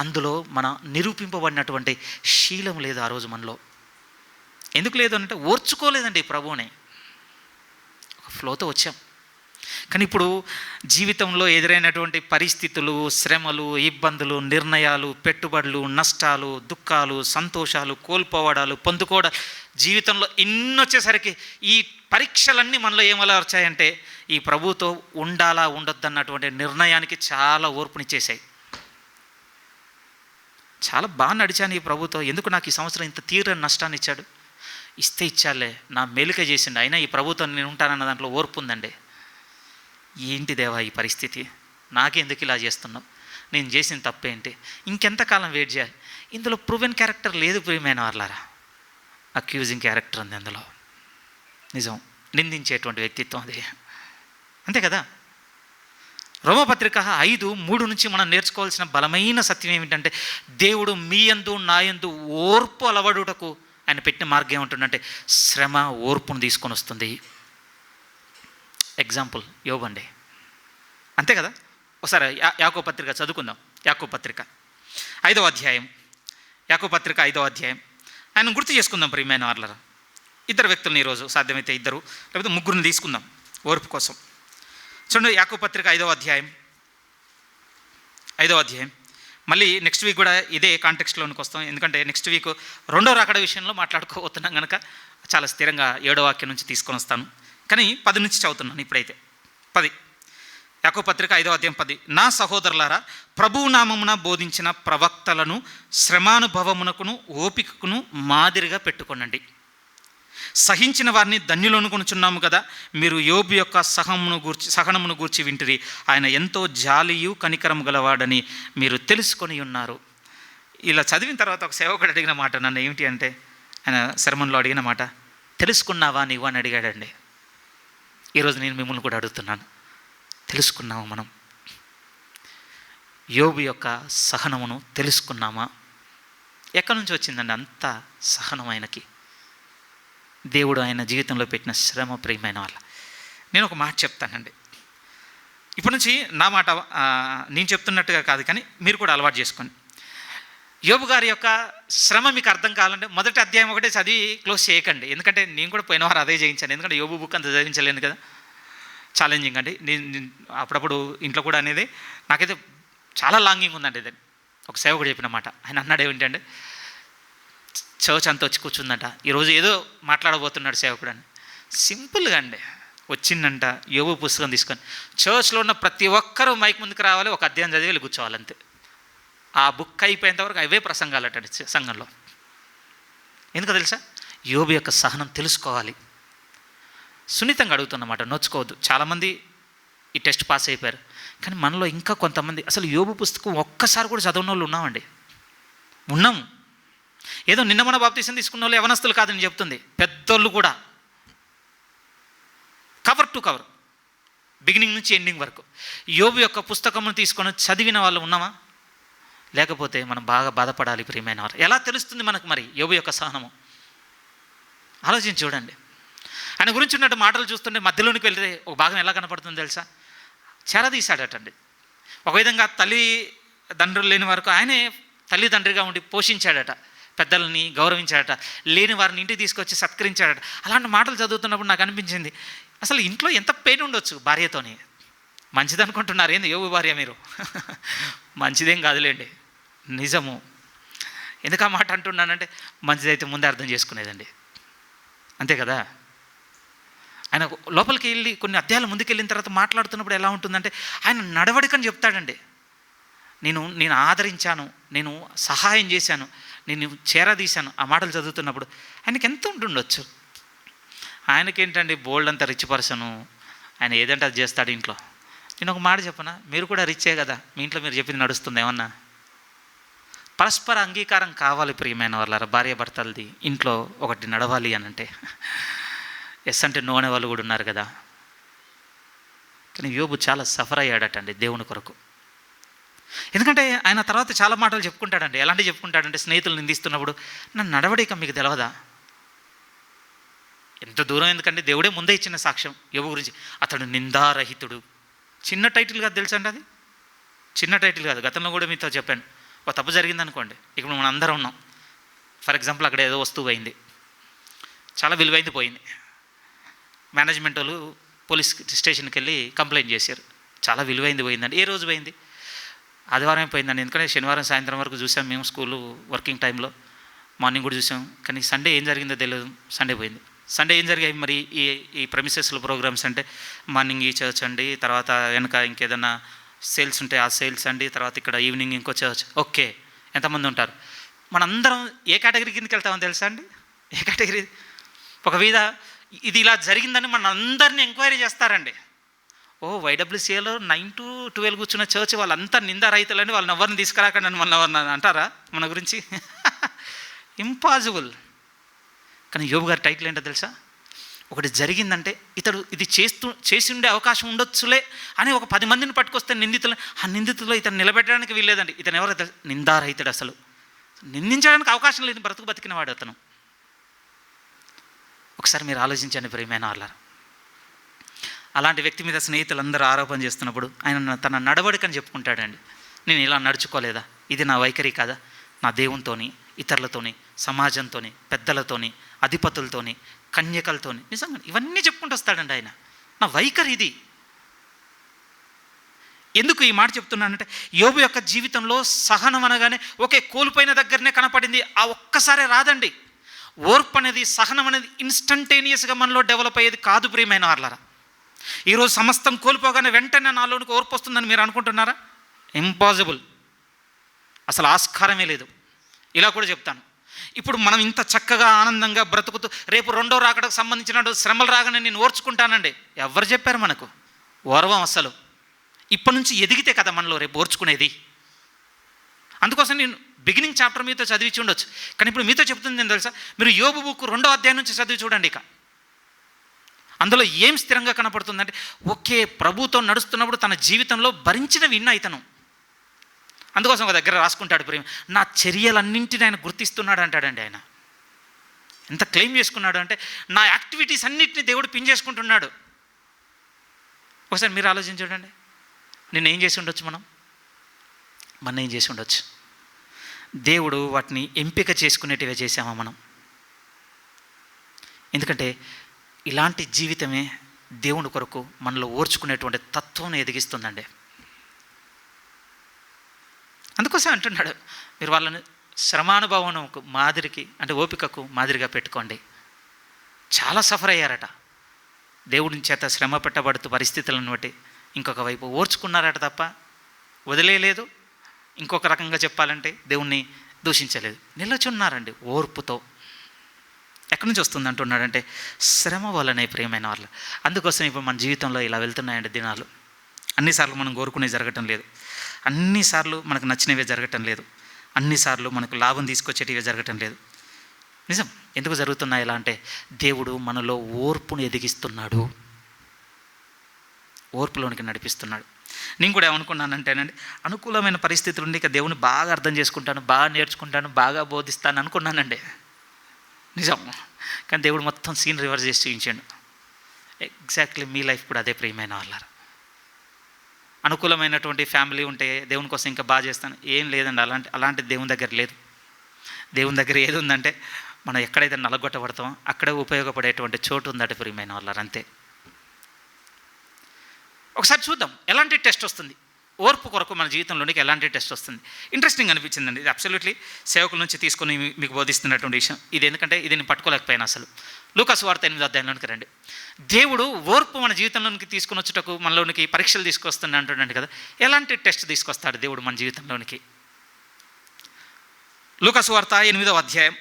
అందులో మన నిరూపింపబడినటువంటి శీలం లేదు ఆ రోజు మనలో. ఎందుకు లేదు అంటే ఓర్చుకోలేదండి ప్రభువుని, ఒక ఫ్లోతో వచ్చాం. కానీ ఇప్పుడు జీవితంలో ఎదురైనటువంటి పరిస్థితులు, శ్రమలు, ఇబ్బందులు, నిర్ణయాలు, పెట్టుబడులు, నష్టాలు, దుఃఖాలు, సంతోషాలు, కోల్పోవడాలు, పొందుకోవడాలు, జీవితంలో ఇన్ని వచ్చేసరికి ఈ పరీక్షలన్నీ మనలో ఏమలా వచ్చాయంటే ఈ ప్రభువుతో ఉండాలా ఉండొద్దన్నటువంటి నిర్ణయానికి చాలా ఓర్పునిచ్చేసాయి. చాలా బాగా నడిచాను ఈ ప్రభుతో, ఎందుకు నాకు ఈ సంవత్సరం ఇంత తీరని నష్టాన్ని ఇచ్చాడు, ఇస్తే ఇచ్చాలే, నా మేలుకే చేసిండు, అయినా ఈ ప్రభుతో నేను ఉంటానన్న దాంట్లో ఓర్పు ఉందండి. ఏంటి దేవా ఈ పరిస్థితి, నాకెందుకు ఇలా చేస్తున్నావు, నేను చేసిన తప్పేంటి, ఇంకెంతకాలం వెయిట్ చేయాలి. ఇందులో ప్రూవెన్ క్యారెక్టర్ లేదు ప్రియమైన వాళ్ళారా, అక్యూజింగ్ క్యారెక్టర్ ఉంది అందులో. నిజం, నిందించేటువంటి వ్యక్తిత్వం అది, అంతే కదా. రోమపత్రిక 5:3 నుంచి మనం నేర్చుకోవాల్సిన బలమైన సత్యం ఏమిటంటే దేవుడు మీ యందు నా యందు ఓర్పు అలవడుటకు ఆయన పెట్టిన మార్గం ఏముంటుందంటే శ్రమ ఓర్పును తీసుకొని వస్తుంది. ఎగ్జాంపుల్ యోబు అండి, అంతే కదా. ఒకసారి యాకోబు పత్రిక చదువుకుందాం. యాకోబు పత్రిక 5వ అధ్యాయం, యాకోబు పత్రిక 5వ అధ్యాయం. ఆయన గుర్తు చేసుకుందాం ప్రియమైన వాళ్ళరా. 2 వ్యక్తులను ఈరోజు సాధ్యమైతే 2 లేకపోతే 3 తీసుకుందాం ఓర్పు కోసం. చూడండి, యాకోబు పత్రిక 5వ అధ్యాయం. మళ్ళీ నెక్స్ట్ వీక్ కూడా ఇదే కాంటెక్స్ట్లోనికి వస్తాం, ఎందుకంటే నెక్స్ట్ వీక్ 2వ రాకడ విషయంలో మాట్లాడుకోబోతున్నాం కనుక చాలా స్థిరంగా 7వ వాక్యం నుంచి తీసుకొని వస్తాను. కానీ 10 నుంచి చదువుతున్నాను ఇప్పుడైతే. 10 యాకోబు పత్రిక 5వ అధ్యాయం 10. నా సహోదరులారా, ప్రభువు నామమున బోధించిన ప్రవక్తలను శ్రమానుభవమునకును ఓపికకును మాదిరిగా పెట్టుకొనండి. సహించిన వారిని ధన్యులను కొనుచున్నాము కదా. మీరు యోబు యొక్క సహనమును గూర్చి వింటిరి. ఆయన ఎంతో జాలియు కనికరము గలవాడని మీరు తెలుసుకొని ఉన్నారు. ఇలా చదివిన తర్వాత ఒక సేవకుడు అడిగిన మాట నన్ను ఏమిటి అంటే, ఆయన శర్మన్లో అడిగిన మాట, తెలుసుకున్నావా నీవు అని అడిగాడండి. ఈరోజు నేను మిమ్మల్ని కూడా అడుగుతున్నాను, తెలుసుకున్నాము మనం? యోబు యొక్క సహనమును తెలుసుకున్నామా? ఎక్కడి నుంచి వచ్చిందండి అంత సహనం ఆయనకి? దేవుడు ఆయన జీవితంలో పెట్టిన శ్రమ, ప్రియమైన వాళ్ళ. నేను ఒక మాట చెప్తానండి. ఇప్పటి నుంచి నా మాట నేను చెప్తున్నట్టుగా కాదు, కానీ మీరు కూడా అలవాటు చేసుకోండి. యోబు గారి యొక్క శ్రమ మీకు అర్థం కావాలంటే మొదటి అధ్యాయం ఒకటే చదివి క్లోజ్ చేయకండి. ఎందుకంటే నేను కూడా పోయిన వారు అదే చేయించాను. ఎందుకంటే యోబు బుక్ అంత చదివించలేను కదా, ఛాలెంజింగ్ అండి. నేను అప్పుడప్పుడు ఇంట్లో కూడా అనేది నాకైతే చాలా లాంగింగ్ ఉందండి. ఇది ఒక సేవకుడు చెప్పిన మాట. ఆయన అన్నాడు ఏమిటంటే, చర్చ్ అంతా వచ్చి కూర్చుందంట, ఈరోజు ఏదో మాట్లాడబోతున్నాడు సేవకుడు అని. సింపుల్గా అండి వచ్చిందంట యోబు పుస్తకం తీసుకొని చర్చ్లో ఉన్న ప్రతి ఒక్కరూ మైక్ ముందుకు రావాలి, ఒక అధ్యాయం చదివి వెళ్ళి కూర్చోవాలి అంతే. ఆ బుక్ అయిపోయేంత వరకు అవే ప్రసంగాలటండి సంఘంలో. ఎందుకో తెలుసా? యోబు యొక్క సహనం తెలుసుకోవాలి. సున్నితంగా అడుగుతున్నమాట, నోచుకోవద్దు. చాలామంది ఈ టెస్ట్ పాస్ అయిపోయారు, కానీ మనలో ఇంకా కొంతమంది అసలు యోబు పుస్తకం ఒక్కసారి కూడా చదవని వాళ్ళు ఉన్నామండి. ఉన్నాము. ఏదో నిన్న మన బాప్తీసం తీసుకున్న వాళ్ళు యవనస్తులు కాదని చెప్తుంది, పెద్దోళ్ళు కూడా కవర్ టు కవర్ బిగినింగ్ నుంచి ఎండింగ్ వరకు యోబు యొక్క పుస్తకమును తీసుకొని చదివిన వాళ్ళు ఉన్నామా? లేకపోతే మనం బాగా బాధపడాలి. ప్రియమైన వారు, ఎలా తెలుస్తుంది మనకు మరి యోబు యొక్క సహనము? ఆలోచించి చూడండి. ఆయన గురించి ఉన్నట్టు మాటలు చూస్తుంటే మధ్యలోనికి వెళ్తే ఒక భాగం ఎలా కనపడుతుందో తెలుసా? చేరదీశాడటండి. ఒక విధంగా తల్లిదండ్రులు లేని వరకు ఆయనే తల్లిదండ్రిగా ఉండి పోషించాడట, పెద్దలని గౌరవించాడట, లేని వారిని ఇంటికి తీసుకొచ్చి సత్కరించాడట. అలాంటి మాటలు చదువుతున్నప్పుడు నాకు అనిపించింది, అసలు ఇంట్లో ఎంత పెయిన్ ఉండొచ్చు భార్యతోని. మంచిది అనుకుంటున్నారు ఏంది యోబు భార్య మీరు? మంచిదేం కాదులేండి, నిజము. ఎందుకు ఆ మాట అంటున్నానంటే, మంచిదైతే ముందే అర్థం చేసుకునేదండి, అంతే కదా. ఆయన లోపలికి వెళ్ళి కొన్ని అధ్యాయాలు ముందుకెళ్ళిన తర్వాత మాట్లాడుతున్నప్పుడు ఎలా ఉంటుందంటే, ఆయన నడవడికని చెప్తాడండి. నేను ఆదరించాను, నేను సహాయం చేశాను, నేను చేరదీశాను. ఆ మాటలు చదువుతున్నప్పుడు ఆయనకి ఎంత ఉంటుండొచ్చు. ఆయనకేంటండి బోల్డ్ అంత రిచ్ పర్సను, ఆయన ఏదంటే అది చేస్తాడు ఇంట్లో. నేను ఒక మాట చెప్పనా, మీరు కూడా రిచ్చే కదా, మీ ఇంట్లో మీరు చెప్పింది నడుస్తుంది ఏమన్నా? పరస్పర అంగీకారం కావాలి ప్రియమైన వాళ్ళారా. భార్య భర్తలది ఇంట్లో ఒకటి నడవాలి అని అంటే ఎస్ అంటే నో అనే వాళ్ళు కూడా ఉన్నారు కదా. కానీ యోబు చాలా సఫర్ అయ్యాడటండి దేవుని కొరకు. ఎందుకంటే ఆయన తర్వాత చాలా మాటలు చెప్పుకుంటాడండి. ఎలాంటివి చెప్పుకుంటాడంటే, స్నేహితులు నిందిస్తున్నప్పుడు, నన్ను నడవడిక మీకు తెలవదా? ఎంత దూరం, ఎందుకంటే దేవుడే ముందే ఇచ్చిన సాక్ష్యం యోబు గురించి. అతడు నిందారహితుడు. చిన్న టైటిల్ కాదు తెలుసా అండి, అది చిన్న టైటిల్ కాదు. గతంలో కూడా మీతో చెప్పాను, ఒక తప్పు జరిగిందనుకోండి, ఇప్పుడు మనం అందరం ఉన్నాం. ఫర్ ఎగ్జాంపుల్ అక్కడ ఏదో వస్తువు పోయింది, చాలా విలువైంది పోయింది. మేనేజ్మెంట్ వాళ్ళు పోలీస్ స్టేషన్కి వెళ్ళి కంప్లైంట్ చేశారు, చాలా విలువైంది పోయిందండి. ఏ రోజు పోయింది? ఆదివారం పోయిందండి. ఎందుకంటే శనివారం సాయంత్రం వరకు చూసాం మేము, స్కూలు వర్కింగ్ టైంలో. మార్నింగ్ కూడా చూసాం, కానీ సండే ఏం జరిగిందో తెలియదు. సండే పోయింది. సండే ఏం జరిగాయి మరి ఈ ప్రెమిసెస్లో ప్రోగ్రామ్స్ అంటే, మార్నింగ్ ఈ చర్చ్ అండి, తర్వాత వెనక ఇంకేదన్నా సేల్స్ ఉంటే ఆ సేల్స్ అండి, తర్వాత ఇక్కడ ఈవినింగ్ ఇంకో చర్చ్. ఓకే, ఎంతమంది ఉంటారు? మనందరం ఏ కేటగిరీ కిందకి వెళ్తామని తెలుసా అండి? ఏ కేటగిరీ? ఒక మీద ఇది ఇలా జరిగిందని మన అందరినీ ఎంక్వైరీ చేస్తారండి. ఓ వైడబ్ల్యూసీఏలో 9 to 12 కూర్చున్న చర్చ్ వాళ్ళంతా నిందారహితులని, వాళ్ళని ఎవరిని తీసుకురాకండి అని మన అంటారా మన గురించి? ఇంపాసిబుల్. కానీ యోబు గారి టైటిల్ ఏంటో తెలుసా? ఒకటి జరిగిందంటే ఇతడు ఇది చేసి ఉండే అవకాశం ఉండొచ్చులే అని ఒక 10 మందిని పట్టుకొస్తే నిందితులు, ఆ నిందితుల్లో ఇతను నిలబెట్టడానికి వీల్లేదండి. ఇతను ఎవరో నిందారహితుడు, అసలు నిందించడానికి అవకాశం లేని బ్రతుకు బతికినవాడు అతను. ఒకసారి మీరు ఆలోచించండి ప్రియమైన వాళ్ళారు. అలాంటి వ్యక్తి మీద స్నేహితులందరూ ఆరోపణ చేస్తున్నప్పుడు ఆయన తన నడవడికని చెప్పుకుంటాడండి. నేను ఇలా నడుచుకోలేదా? ఇది నా వైఖరి కాదా? నా దేవునితోని, ఇతరులతోని, సమాజంతోని, పెద్దలతోని, అధిపతులతోని, కన్యకలతోని, నిజంగా ఇవన్నీ చెప్పుకుంటూ వస్తాడండి ఆయన. నా వైఖరి ఇది. ఎందుకు ఈ మాట చెప్తున్నానంటే, యోబు యొక్క జీవితంలో సహనం అనగానే ఒకే కోల్పోయిన దగ్గరనే కనపడింది, ఆ ఒక్కసారే రాదండి. ఓర్పు అనేది, సహనం అనేది ఇన్స్టంటేనియస్గా మనలో డెవలప్ అయ్యేది కాదు ప్రియమైన వాళ్ళారా. ఈరోజు సమస్తం కోల్పోగానే వెంటనే నాలోనికి ఓర్పు వస్తుందని మీరు అనుకుంటున్నారా? ఇంపాసిబుల్, అసలు ఆస్కారమే లేదు. ఇలా కూడా చెప్తాను, ఇప్పుడు మనం ఇంత చక్కగా ఆనందంగా బ్రతుకుతూ రేపు రెండో రాకడకు సంబంధించిన శ్రమలు రాగానే నేను ఓర్చుకుంటానండి. ఎవరు చెప్పారు మనకు? ఓర్వం అసలు. ఇప్పటి నుంచి ఎదిగితే కదా మనలో రేపు ఓర్చుకునేది. అందుకోసం నేను బిగినింగ్ చాప్టర్ మీతో చదివి ఉండొచ్చు, కానీ ఇప్పుడు మీతో చెప్తుంది నేను తెలుసా, మీరు యోబు బుక్ 2వ అధ్యాయం నుంచి చదివి చూడండి. ఇక అందులో ఏం స్థిరంగా కనపడుతుందంటే, ఒకే ప్రభుతో నడుస్తున్నప్పుడు తన జీవితంలో భరించిన విన్న ఇతను అందుకోసం ఒక దగ్గర రాసుకుంటాడు ప్రేమ, నా చర్యలన్నింటినీ ఆయన గుర్తిస్తున్నాడు అంటాడండి. ఆయన ఎంత క్లెయిమ్ చేసుకున్నాడు అంటే, నా యాక్టివిటీస్ అన్నింటినీ దేవుడు పిన్ చేసుకుంటున్నాడు. ఒకసారి మీరు ఆలోచించండి, నిన్న ఏం చేసి ఉండొచ్చు, మనం ఏం చేసి ఉండొచ్చు? దేవుడు వాటిని ఎంపిక చేసుకునేటివే చేసామా మనం? ఎందుకంటే ఇలాంటి జీవితమే దేవుని కొరకు మనలో ఓర్చుకునేటువంటి తత్వం ఎదిగిస్తుందండి. అందుకోసం అంటున్నాడు, మీరు వాళ్ళని శ్రమానుభవంకు మాదిరికి, అంటే ఓపికకు మాదిరిగా పెట్టుకోండి. చాలా సఫర్ అయ్యారట, దేవుడి చేత శ్రమ పెట్టబడుతూ పరిస్థితులను బట్టి. ఇంకొక వైపు ఓర్చుకున్నారట తప్ప వదిలేయలేదు. ఇంకొక రకంగా చెప్పాలంటే దేవుణ్ణి దూషించలేదు, నిలచున్నారండి ఓర్పుతో. ఎక్కడి నుంచి వస్తుంది అంటున్నాడంటే, శ్రమ వల్లనే ప్రియమైన వాళ్ళు. అందుకోసం ఇప్పుడు మన జీవితంలో ఇలా వెళ్తున్నాయండి దినాలు. అన్నిసార్లు మనం కోరుకునే జరగటం లేదు, అన్నిసార్లు మనకు నచ్చినవే జరగటం లేదు, అన్నిసార్లు మనకు లాభం తీసుకొచ్చేటివే జరగటం లేదు. నిజం. ఎందుకు జరుగుతున్నాయి ఇలా అంటే, దేవుడు మనలో ఓర్పును ఎదిగిస్తున్నాడు, ఓర్పులోనికి నడిపిస్తున్నాడు. నేను కూడా ఏమనుకున్నానంటేనండి, అనుకూలమైన పరిస్థితులు ఉండి ఇక దేవుని బాగా అర్థం చేసుకుంటాను, బాగా నేర్చుకుంటాను, బాగా బోధిస్తాను అనుకున్నానండి. నిజం. కానీ దేవుడు మొత్తం సీన్ రివర్స్ చేసి చూపించాడు. ఎగ్జాక్ట్లీ మీ లైఫ్ కూడా అదే ప్రియమైన వాళ్ళారు. అనుకూలమైనటువంటి ఫ్యామిలీ ఉంటే దేవుని కోసం ఇంకా బాగా చేస్తాను, ఏం లేదండి. అలాంటి దేవుని దగ్గర లేదు. దేవుని దగ్గర ఏది ఉందంటే, మనం ఎక్కడైతే నలగొట్టబడతామో అక్కడే ఉపయోగపడేటువంటి చోటు ఉందట ప్రియమైన వాళ్ళారు. అంతే. ఒకసారి చూద్దాం ఎలాంటి టెస్ట్ వస్తుంది, ఓర్పు కొరకు మన జీవితంలోనికి ఎలాంటి టెస్ట్ వస్తుంది. ఇంట్రెస్టింగ్ అనిపించిందండి. ఇది అబ్సల్యూట్లీ సేవకుల నుంచి తీసుకొని మీకు బోధిస్తున్నటువంటి విషయం ఇది. ఎందుకంటే ఇది నేను పట్టుకోలేకపోయాను అసలు. లూకా సువార్త 8వ అధ్యాయంలోనికి రండి. దేవుడు ఓర్పు మన జీవితంలోనికి తీసుకొని వచ్చేటకు మనలోనికి పరీక్షలు తీసుకొస్తున్నా అంటున్నాడు కదా. ఎలాంటి టెస్ట్ తీసుకొస్తాడు దేవుడు మన జీవితంలోనికి? లూకా సువార్త 8వ అధ్యాయం.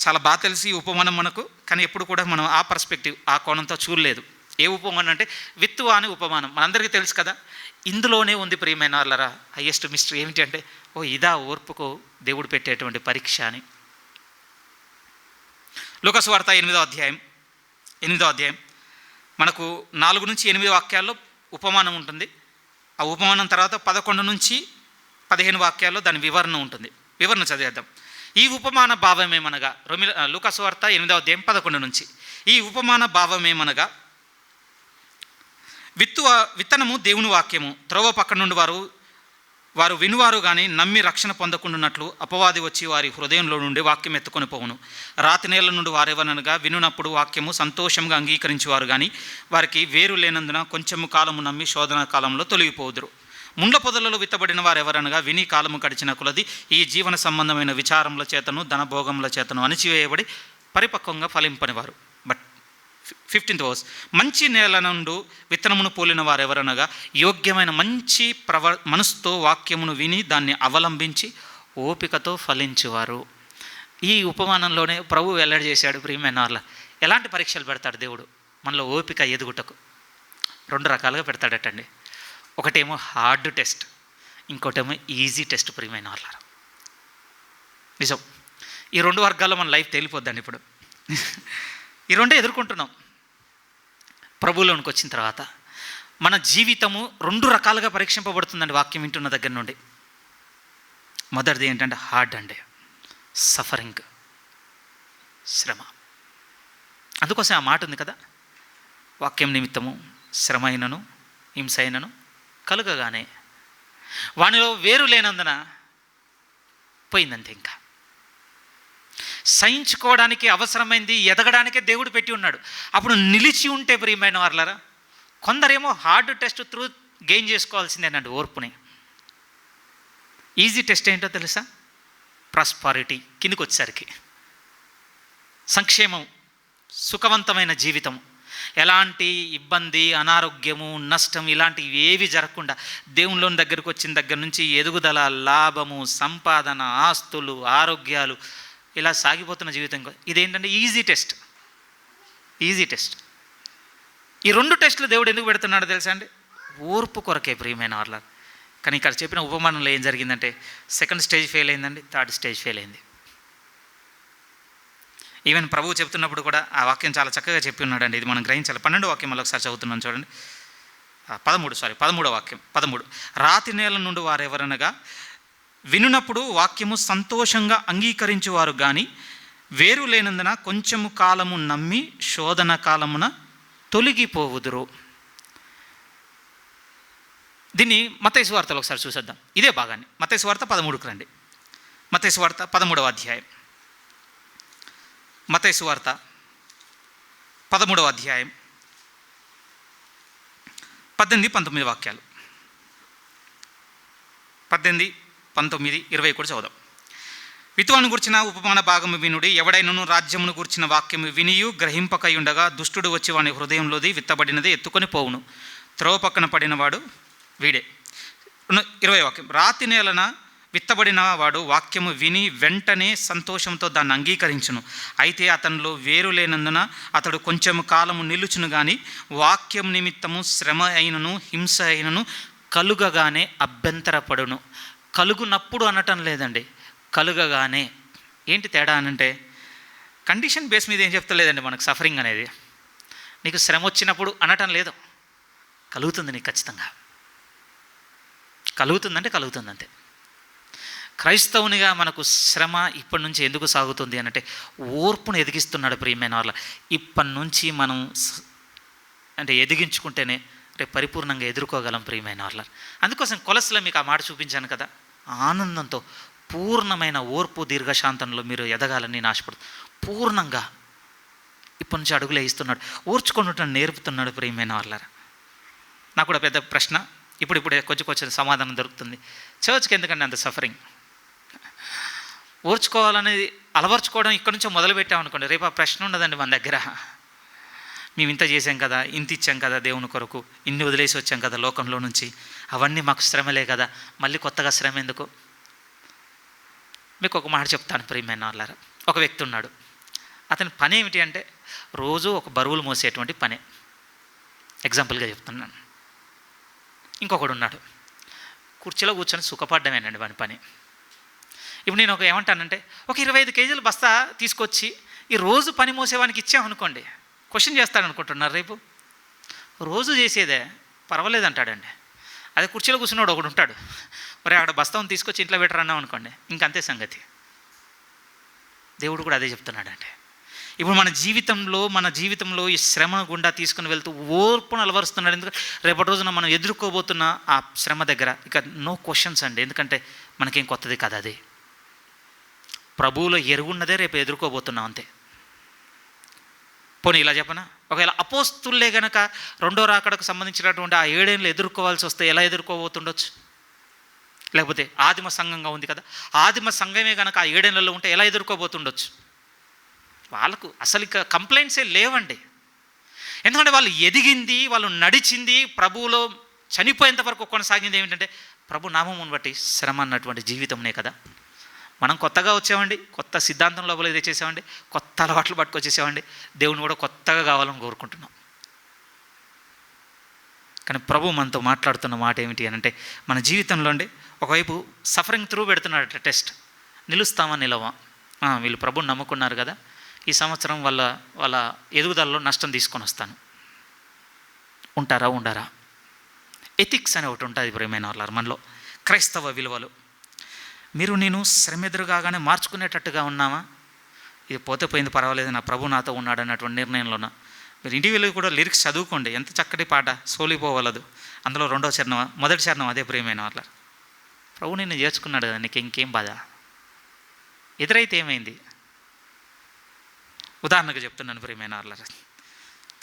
చాలా బాగా తెలిసి ఈ ఉపమానం మనకు, కానీ ఎప్పుడు కూడా మనం ఆ పర్స్పెక్టివ్, ఆ కోణంతో చూడలేదు. ఏ ఉపమానం అంటే విత్తువ అనే ఉపమానం మనందరికీ తెలుసు కదా. ఇందులోనే ఉంది ప్రియమైన వాళ్ళరా హైయెస్ట్ మిస్టరీ ఏమిటి అంటే, ఇదా ఓర్పుకు దేవుడు పెట్టేటువంటి పరీక్ష అని. లూకా సువార్త 8వ అధ్యాయం మనకు 4 నుంచి 8 వాక్యాల్లో ఉపమానం ఉంటుంది. ఆ ఉపమానం తర్వాత 11 నుంచి 15 వాక్యాల్లో దాని వివరణ ఉంటుంది. వివరణ చదివేద్దాం. ఈ ఉపమాన భావమేమనగా, లూకా సువార్త 8వ అధ్యాయం 11 నుంచి. ఈ ఉపమాన భావమేమనగా, విత్తనము దేవుని వాక్యము. త్రోవ పక్క నుండి వారు వినువారు కానీ నమ్మి రక్షణ పొందకుండానట్లు అపవాది వచ్చి వారి హృదయంలో నుండి వాక్యం ఎత్తుకొని పోవును. రాతి నేల నుండి వారెవరనగా వినునప్పుడు వాక్యము సంతోషంగా అంగీకరించేవారు కానీ వారికి వేరు లేనందున కొంచెము కాలము నమ్మి శోధన కాలంలో తొలగిపోదురు. ముండ్ల పొదలలో విత్తబడిన వారు ఎవరనగా విని కాలము గడిచిన కొలది ఈ జీవన సంబంధమైన విచారముల చేతను ధనభోగముల చేతను అణిచివేయబడి పరిపక్వంగా ఫలింపనివారు. బట్ 15th verse, మంచి నేల నుండి విత్తనమును పోలిన వారు ఎవరనగా యోగ్యమైన మంచి మనసుతో వాక్యమును విని దాన్ని అవలంబించి ఓపికతో ఫలించువారు. ఈ ఉపమానంలోనే ప్రభు వెల్లడి చేశాడు ప్రియమైన వాళ్ళ, ఎలాంటి పరీక్షలు పెడతాడు దేవుడు మనలో ఓపిక ఎదుగుటకు. 2 రకాలుగా పెడతాడటండి. ఒకటేమో హార్డ్ టెస్ట్, ఇంకోటేమో ఈజీ టెస్ట్ ప్రియమైన వాళ్ళ. నిజం. ఈ 2 వర్గాల్లో మన లైఫ్ తేలిపోద్దండి ఇప్పుడు. ఈ 2 ఎదుర్కొంటున్నాం. ప్రభువులోనికి వచ్చిన తర్వాత మన జీవితము 2 రకాలుగా పరీక్షింపబడుతుందండి వాక్యం వింటున్న దగ్గర నుండి. మొదటిది ఏంటంటే హార్డ్ అండి, సఫరింగ్, శ్రమ. అందుకోసం ఆ మాట ఉంది కదా, వాక్యం నిమిత్తము శ్రమ అయినను హింస అయినను కలుగగానే వానిలో వేరు లేనందున పోయిందంతే. ఇంకా సహించుకోవడానికి అవసరమైంది ఎదగడానికే దేవుడు పెట్టి ఉన్నాడు. అప్పుడు నిలిచి ఉంటే ప్రియమైన వారలారా, కొందరేమో హార్డ్ టెస్ట్ త్రూ గెయిన్ చేసుకోవాల్సిందేనండి ఓర్పుని. ఈజీ టెస్ట్ ఏంటో తెలుసా? ప్రాస్పారిటీ, కిందికి వచ్చేసరికి సంక్షేమం, సుఖవంతమైన జీవితం, ఎలాంటి ఇబ్బంది, అనారోగ్యము, నష్టం ఇలాంటివి ఏవి జరగకుండా దేవునిలోని దగ్గరకు వచ్చిన దగ్గర నుంచి ఎదుగుదల, లాభము, సంపాదన, ఆస్తులు, ఆరోగ్యాలు ఇలా సాగిపోతున్న జీవితం. ఇదేంటంటే ఈజీ టెస్ట్. ఈ 2 టెస్టులు దేవుడు ఎందుకు పెడుతున్నాడో తెలుసా అండి? ఓర్పు కొరకే ప్రియమైన వాళ్ళ. కానీ ఇక్కడ చెప్పిన ఉపమానంలో ఏం జరిగిందంటే, 2nd స్టేజ్ ఫెయిల్ అయిందండి, 3rd స్టేజ్ ఫెయిల్ అయింది. ఈవెన్ ప్రభువు చెప్తున్నప్పుడు కూడా ఆ వాక్యం చాలా చక్కగా చెప్పి ఉన్నాడండి. ఇది మనం గ్రహించాలి. 12వ వాక్యం మళ్ళీ ఒకసారి చదువుతున్నాను చూడండి. 13వ వాక్యం 13. రాతి నేల నుండి వారెవరనగా వినునప్పుడు వాక్యము సంతోషంగా అంగీకరించువారు కానీ వేరు లేనందున కొంచెము కాలము నమ్మి శోధన కాలమున తొలగిపోవుదురు. దీన్ని మత్తయి సువార్తలో ఒకసారి చూసేద్దాం. ఇదే భాగాన్ని మత్తయి సువార్త 13కు రండి. మత్తయి సువార్త 13వ అధ్యాయం. మత్తయి సువార్త 13వ అధ్యాయం 18-19 వాక్యాలు. 18, 19, 20 కూడా చదువుదాం. విత్తువాని గురించిన ఉపమాన భాగము వినుడి. ఎవడైనను రాజ్యమును గురించిన వాక్యము వినియు గ్రహింపకై ఉండగా దుష్టుడు వచ్చి వాని హృదయంలోది విత్తబడినది ఎత్తుకొని పోవును. త్రోవ పక్కన పడినవాడు వీడే. 20 వాక్యం. రాతి నేలన విత్తబడిన వాడు వాక్యము విని వెంటనే సంతోషంతో దాన్ని అంగీకరించును. అయితే అతనిలో వేరు లేనందున అతడు కొంచెము కాలము నిలుచును కానీ వాక్యం నిమిత్తము శ్రమ అయినను హింస అయినను కలుగగానే అభ్యంతరపడును. కలుగునప్పుడు అనటం లేదండి, కలుగగానే. ఏంటి తేడా అనంటే కండిషన్ బేస్ మీద ఏం చెప్తలేదండి మనకు. సఫరింగ్ అనేది నీకు శ్రమ వచ్చినప్పుడు అనటం లేదు, కలుగుతుంది నీకు ఖచ్చితంగా. కలుగుతుందంటే కలుగుతుంది అంతే. క్రైస్తవునిగా మనకు శ్రమ ఇప్పటి నుంచి ఎందుకు సాగుతుంది అనంటే ఓర్పును ఎదిగిస్తున్నాడు ప్రియమైన వాళ్ళ. ఇప్పటి నుంచి మనం అంటే ఎదిగించుకుంటేనే రేపు పరిపూర్ణంగా ఎదుర్కోగలం ప్రియమైన వాళ్ళ. అందుకోసం కొలస్లో మీకు ఆ మాట చూపించాను కదా, ఆనందంతో పూర్ణమైన ఓర్పు దీర్ఘశాంతంలో మీరు ఎదగాలని నేను ఆశపడుతున్నాను. పూర్ణంగా ఇప్పటి నుంచి అడుగులే ఇస్తున్నాడు, ఓర్చుకుంటుంటే నేర్పుతున్నాడు ప్రియమైన వాళ్ళారా. నాకు కూడా పెద్ద ప్రశ్న, ఇప్పుడే కొంచెం సమాధానం దొరుకుతుంది. చర్చ్కి ఎందుకంటే అంత సఫరింగ్? ఓర్చుకోవాలనేది అలవర్చుకోవడం ఇక్కడ నుంచో మొదలుపెట్టామనుకోండి, రేపు ఆ ప్రశ్న ఉండదండి మన దగ్గర. మేము ఇంత చేసాం కదా, ఇంత ఇచ్చాం కదా దేవుని కొరకు, ఇన్ని వదిలేసి వచ్చాం కదా లోకంలో నుంచి, అవన్నీ మాకు శ్రమలే కదా, మళ్ళీ కొత్తగా శ్రమ ఎందుకు? మీకు ఒక మాట చెప్తాను ప్రియమైన వాళ్ళారా. ఒక వ్యక్తి ఉన్నాడు, అతని పని ఏమిటి అంటే రోజు ఒక బరువులు మోసేటువంటి పనే. ఎగ్జాంపుల్గా చెప్తున్నాను. ఇంకొకడు ఉన్నాడు, కుర్చీలో కూర్చొని సుఖపడ్డమేనండి వాని పని. ఇప్పుడు నేను ఏమంటానంటే ఒక 25 కేజీల బస్తా తీసుకొచ్చి ఈ రోజు పని మోసేవానికి ఇచ్చామనుకోండి, క్వశ్చన్ చేస్తాడనుకుంటున్నారు రేపు. రోజు చేసేదే పర్వాలేదు అంటాడండి. అదే కుర్చీలో కూర్చున్నాడు ఒకడు ఉంటాడు, మరి ఆడ బస్తాను తీసుకొచ్చి ఇంట్లో పెట్టరన్నాం అనుకోండి, ఇంకంతే సంగతి. దేవుడు కూడా అదే చెప్తున్నాడంటే ఇప్పుడు మన జీవితంలో ఈ శ్రమ గుండా తీసుకుని వెళ్తూ ఓర్పును అలవరుస్తున్నాడు. ఎందుకంటే రేపటి రోజున మనం ఎదుర్కోబోతున్న ఆ శ్రమ దగ్గర ఇక నో క్వశ్చన్స్ అండి, ఎందుకంటే మనకేం కొత్తది కాదు. అది ప్రభువులో ఎరుగున్నదే రేపు ఎదుర్కోబోతున్నాం అంతే. పోనీ ఇలా చెప్పనా, ఒకవేళ అపోస్తులే గనక రెండో రాకడకు సంబంధించినటువంటి ఆ 7 ఏళ్ళు ఎదుర్కోవాల్సి వస్తే ఎలా ఎదుర్కోబోతుండొచ్చు? లేకపోతే ఆదిమ సంఘంగా ఉంది కదా, ఆదిమ సంఘమే కనుక ఆ 7 ఏళ్ళలో ఉంటే ఎలా ఎదుర్కోబోతుండొచ్చు? వాళ్ళకు అసలు ఇక కంప్లైంట్సే లేవండి. ఎందుకంటే వాళ్ళు ఎదిగింది, వాళ్ళు నడిచింది, ప్రభువులో చనిపోయేంత వరకు కొనసాగింది ఏమిటంటే ప్రభు నామమును బట్టి శ్రమ అన్నటువంటి జీవితంనే కదా. మనం కొత్తగా వచ్చామండి, కొత్త సిద్ధాంతం లోపల తెచ్చేసామండి, కొత్త అలవాట్లు పట్టుకొచ్చేసామండి, దేవుని కూడా కొత్తగా కావాలని కోరుకుంటున్నాం. కానీ ప్రభు మనతో మాట్లాడుతున్న మాట ఏమిటి అని అంటే మన జీవితంలో అండి ఒకవైపు సఫరింగ్ త్రూ పెడుతున్నాడు టెస్ట్. నిలుస్తామా నిలవా? వీళ్ళు ప్రభుని నమ్ముకున్నారు కదా, ఈ సంవత్సరం వాళ్ళ ఎదుగుదలలో నష్టం తీసుకొని వస్తాను, ఉంటారా ఉండరా? ఎథిక్స్ అనే ఒకటి ఉంటుంది ప్రియమైన వాళ్ళ మనలో, క్రైస్తవ విలువలు. మీరు నేను శ్రమ ఎదురుగానే మార్చుకునేటట్టుగా ఉన్నామా? ఇది పోతే పోయింది పర్వాలేదు, నా ప్రభు నాతో ఉన్నాడు అన్నటువంటి నిర్ణయంలోనా? మీరు ఇంటికి వెళ్ళి కూడా లిరిక్స్ చదువుకోండి, ఎంత చక్కటి పాట, సోలిపోవలదు. అందులో 2వ చరణం, మొదటి చరణం అదే ప్రియమైన వాళ్ళ. ప్రభు నిన్ను చేర్చుకున్నాడు కదా, నీకు ఇంకేం బాధ? ఎదురైతే ఏమైంది? ఉదాహరణకు చెప్తున్నాను ప్రియమైన వాళ్ళ.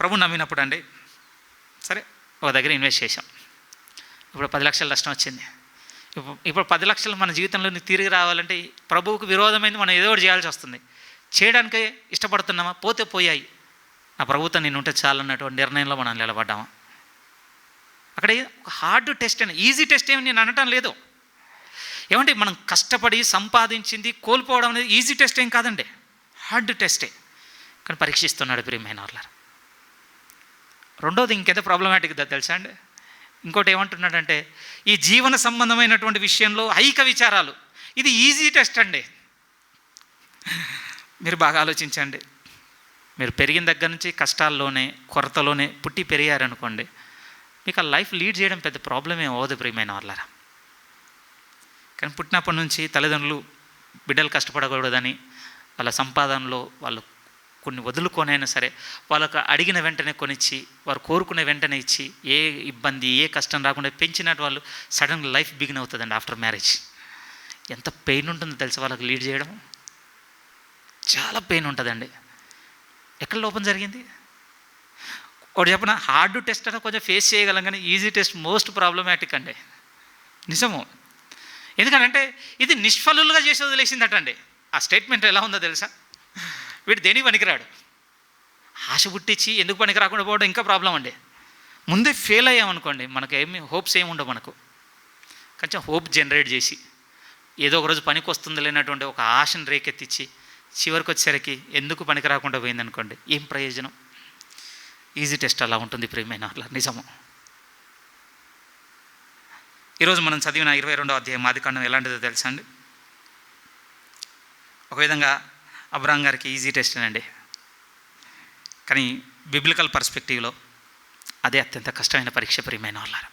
ప్రభు నమ్మినప్పుడు అండి, సరే ఒక దగ్గర ఇన్వెస్ట్ చేశాం, ఇప్పుడు 10 లక్షల నష్టం వచ్చింది. ఇప్పుడు 10 లక్షలు మన జీవితంలో తిరిగి రావాలంటే ప్రభువుకు విరోధమైంది, మనం ఏదో ఒకటి చేయాల్సి వస్తుంది. చేయడానికే ఇష్టపడుతున్నామా? పోతే పోయాయి, నా ప్రభుత్వం నేను ఉంటే చాలన్నటువంటి నిర్ణయంలో మనం నిలబడ్డామా? అక్కడ ఒక హార్డ్ టెస్ట్ అని, ఈజీ టెస్ట్ ఏమి నేను అనటం లేదు. ఏమంటే మనం కష్టపడి సంపాదించింది కోల్పోవడం అనేది ఈజీ టెస్ట్ ఏం కాదండి, హార్డ్ టెస్టే. కానీ పరీక్షిస్తున్నాడు ప్రియమైన వాళ్ళ. రెండోది ఇంకెంత ప్రాబ్లమాటిక్గా తెలుసా అండి? ఇంకోటి ఏమంటున్నాడంటే ఈ జీవన సంబంధమైనటువంటి విషయంలో ఐక విచారాలు, ఇది ఈజీ టెస్ట్ అండి. మీరు బాగా ఆలోచించండి. మీరు పెరిగిన దగ్గర నుంచి కష్టాల్లోనే కొరతలోనే పుట్టి పెరిగారనుకోండి, మీకు ఆ లైఫ్ లీడ్ చేయడం పెద్ద ప్రాబ్లం ఏం అవ్వదు ప్రియమైన వాళ్ళరా. కానీ పుట్టినప్పటి నుంచి తల్లిదండ్రులు బిడ్డలు కష్టపడకూడదని వాళ్ళ సంపాదనలో వాళ్ళు కొన్ని వదులుకొనైనా సరే వాళ్ళకు అడిగిన వెంటనే కొనిచ్చి, వారు కోరుకునే వెంటనే ఇచ్చి, ఏ ఇబ్బంది ఏ కష్టం రాకుండా పెంచినట్టు వాళ్ళు సడన్గా లైఫ్ బిగిన్ అవుతుందండి ఆఫ్టర్ మ్యారేజ్. ఎంత పెయిన్ ఉంటుందో తెలుసా వాళ్ళకి లీడ్ చేయడం, చాలా పెయిన్ ఉంటుందండి. ఎక్కడ లోపం జరిగింది? ఒకటి చెప్పిన, హార్డ్ టెస్ట్ అంటే కొంచెం ఫేస్ చేయగలం, కానీ ఈజీ టెస్ట్ మోస్ట్ ప్రాబ్లమాటిక్ అండి. నిజము. ఎందుకంటే ఇది నిష్ఫలులుగా చేసి వదిలేసిందట అండి. ఆ స్టేట్మెంట్ ఎలా ఉందో తెలుసా? వీడు దేనికి పనికిరాడు, ఆశ పుట్టించి ఎందుకు పనికి రాకుండా పోవడం ఇంకా ప్రాబ్లం అండి. ముందే ఫెయిల్ అయ్యామనుకోండి, మనకు ఏమి హోప్స్ ఏమి ఉండవు. మనకు కొంచెం హోప్ జనరేట్ చేసి ఏదో ఒక రోజు పనికి వస్తుంది లేనటువంటి ఒక ఆశను రేకెత్తించి చివరికి వచ్చేసరికి ఎందుకు పనికి రాకుండా పోయిందనుకోండి, ఏం ప్రయోజనం? ఈజీ టెస్ట్ అలా ఉంటుంది ప్రియమైన అట్లా. నిజము. ఈరోజు మనం చదివిన 22వ అధ్యాయం ఆదికాండం ఎలాంటిదో తెలుసా అండి? ఒక విధంగా అబ్రహాం గారికి ఈజీ టెస్టేనండి, కానీ బిబ్లికల్ పర్స్పెక్టివ్లో అదే అత్యంత కష్టమైన పరీక్ష ప్రియమైన వాళ్ళారు.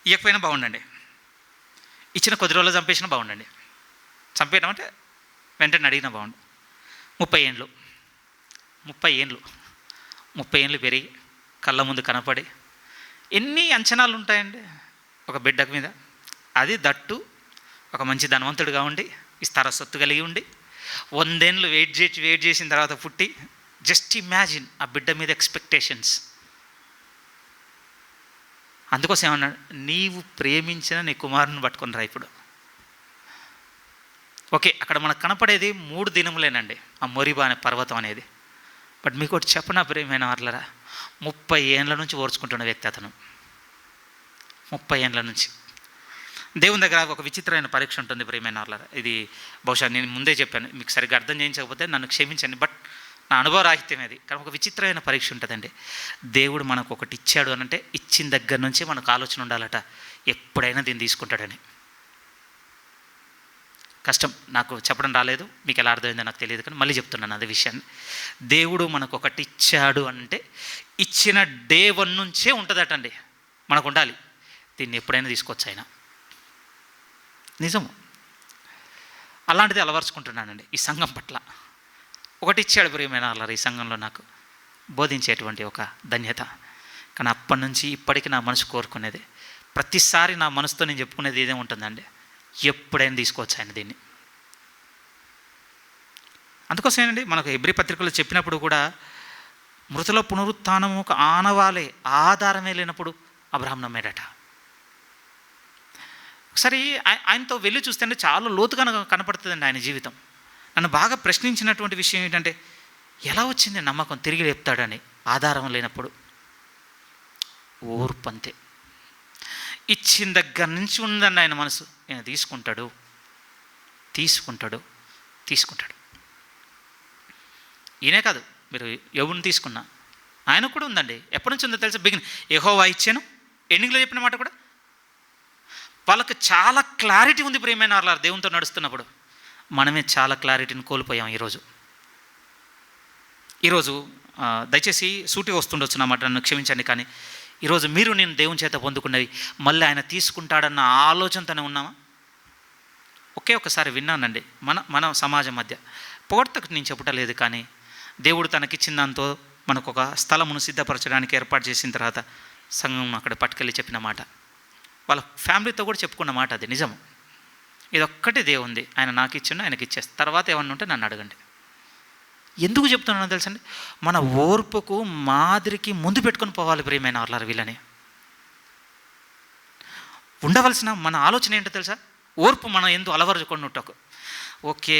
ఇవ్వకపోయినా బాగుండండి, ఇచ్చిన కొద్ది రోజులు చంపేసినా బాగుండండి. చంపేయడం అంటే వెంటనే అడిగినా బాగుండు. 30 ఏండ్లు పెరిగి కళ్ళ ముందు కనపడి ఎన్ని అంచనాలు ఉంటాయండి ఒక బిడ్డకు మీద. అది దట్టు ఒక మంచి ధనవంతుడిగా ఉండి, విస్తార సొత్తు కలిగి ఉండి, 100 ఏండ్లు వెయిట్ చేసిన తర్వాత పుట్టి. జస్ట్ ఇమాజిన్ ఆ బిడ్డ మీద ఎక్స్పెక్టేషన్స్. అందుకోసం ఏమన్నాడు, నీవు ప్రేమించిన నీ కుమారుని పట్టుకొని రా. ఇప్పుడు ఓకే, అక్కడ మనకు కనపడేది 3 దినములేనండి ఆ మొరిబా అనే పర్వతం అనేది. బట్ మీకు ఒకటి చెప్పనా ప్రియమైన వాళ్ళరా, 30 ఏండ్ల నుంచి ఓర్చుకుంటున్న వ్యక్తి అతను. 30 ఏండ్ల నుంచి దేవుని దగ్గర ఒక విచిత్రమైన పరీక్ష ఉంటుంది ప్రియమైన వాళ్ళరా. ఇది బహుశా నేను ముందే చెప్పాను, మీకు సరిగ్గా అర్థం చేయించకపోతే నన్ను క్షమించండి, బట్ నా అనుభవ రాహిత్యం అది. కానీ ఒక విచిత్రమైన పరీక్ష ఉంటుందండి. దేవుడు మనకు ఒకటి ఇచ్చాడు అని అంటే ఇచ్చిన దగ్గర నుంచి మనకు ఆలోచన ఉండాలట, ఎప్పుడైనా దీన్ని తీసుకుంటాడని. కష్టం, నాకు చెప్పడం రాలేదు, మీకు ఎలా అర్థమైందో నాకు తెలియదు, కానీ మళ్ళీ చెప్తున్నాను అదే విషయాన్ని. దేవుడు మనకు ఒకటి ఇచ్చాడు అంటే ఇచ్చిన డే 1 నుంచే ఉంటుందటండి, మనకు ఉండాలి. దీన్ని ఎప్పుడైనా తీసుకోవచ్చు ఆయన. నిజము. అలాంటిది అలవరుచుకుంటున్నానండి ఈ సంఘం పట్ల. ఒకటి ఇచ్చాడు ప్రియమైన వాళ్ళ ఈ సంఘంలో నాకు బోధించేటువంటి ఒక ధన్యత. కానీ అప్పటి నుంచి ఇప్పటికీ నా మనసు కోరుకునేది, ప్రతిసారి నా మనసుతో నేను చెప్పుకునేది ఇదే ఉంటుందండి, ఎప్పుడైనా తీసుకోవచ్చు ఆయన దీన్ని. అందుకోసమేనండి మనకు హెబ్రీ పత్రికలో చెప్పినప్పుడు కూడా మృతుల పునరుత్థానము ఒక ఆనవాలే, ఆధారమే లేనప్పుడు అబ్రహాం నమ్మాడట. ఒకసారి ఆయనతో వెళ్ళి చూస్తే చాలా లోతుగా కనపడుతుందండి ఆయన జీవితం. నన్ను బాగా ప్రశ్నించినటువంటి విషయం ఏంటంటే, ఎలా వచ్చింది నమ్మకం తిరిగి లేపుతాడని ఆధారం లేనప్పుడు? ఓర్పంతే. ఇచ్చిన దగ్గర నుంచి ఉందండి ఆయన మనసు, ఆయన తీసుకుంటాడు. ఈయనే కాదు, మీరు ఎవరిని తీసుకున్నా ఆయన కూడా ఉందండి. ఎప్పటి నుంచి ఉందో తెలుసా? యెహోవా ఇచ్చాను, ఎండింగ్లో చెప్పిన మాట కూడా. వాళ్ళకి చాలా క్లారిటీ ఉంది ప్రియమైన వాళ్ళ దేవునితో నడుస్తున్నప్పుడు. మనమే చాలా క్లారిటీని కోల్పోయాం ఈరోజు. దయచేసి సూటిగా వస్తుండొచ్చు నా మాట, నన్ను క్షమించండి, కానీ ఈరోజు మీరు నేను దేవుని చేత పొందుకున్నవి మళ్ళీ ఆయన తీసుకుంటాడన్న ఆలోచనతోనే ఉన్నామా? ఒకసారి విన్నానండి, మన సమాజం మధ్య పొగడ్తకు నేను చెప్పటలేదు, కానీ దేవుడు తనకిచ్చిన దాంతో మనకు ఒక స్థలమును సిద్ధపరచడానికి ఏర్పాటు చేసిన తర్వాత సంఘం అక్కడ పట్టుకెళ్ళి చెప్పిన మాట, వాళ్ళ ఫ్యామిలీతో కూడా చెప్పుకున్న మాట, అది నిజము. ఇదొక్కటే దేవుంది, ఆయన నాకు ఇచ్చిండు, ఆయనకి ఇచ్చేస్తా, తర్వాత ఏమన్నా ఉంటే నన్ను అడగండి. ఎందుకు చెప్తున్నానో తెలుసండి, మన ఓర్పుకు మాదిరికి ముందు పెట్టుకొని పోవాలి ప్రియమైన వాళ్ళ వీళ్ళని. ఉండవలసిన మన ఆలోచన ఏంటో తెలుసా? ఓర్పు మనం ఎందుకు అలవరుచుకున్నట్టు. ఓకే,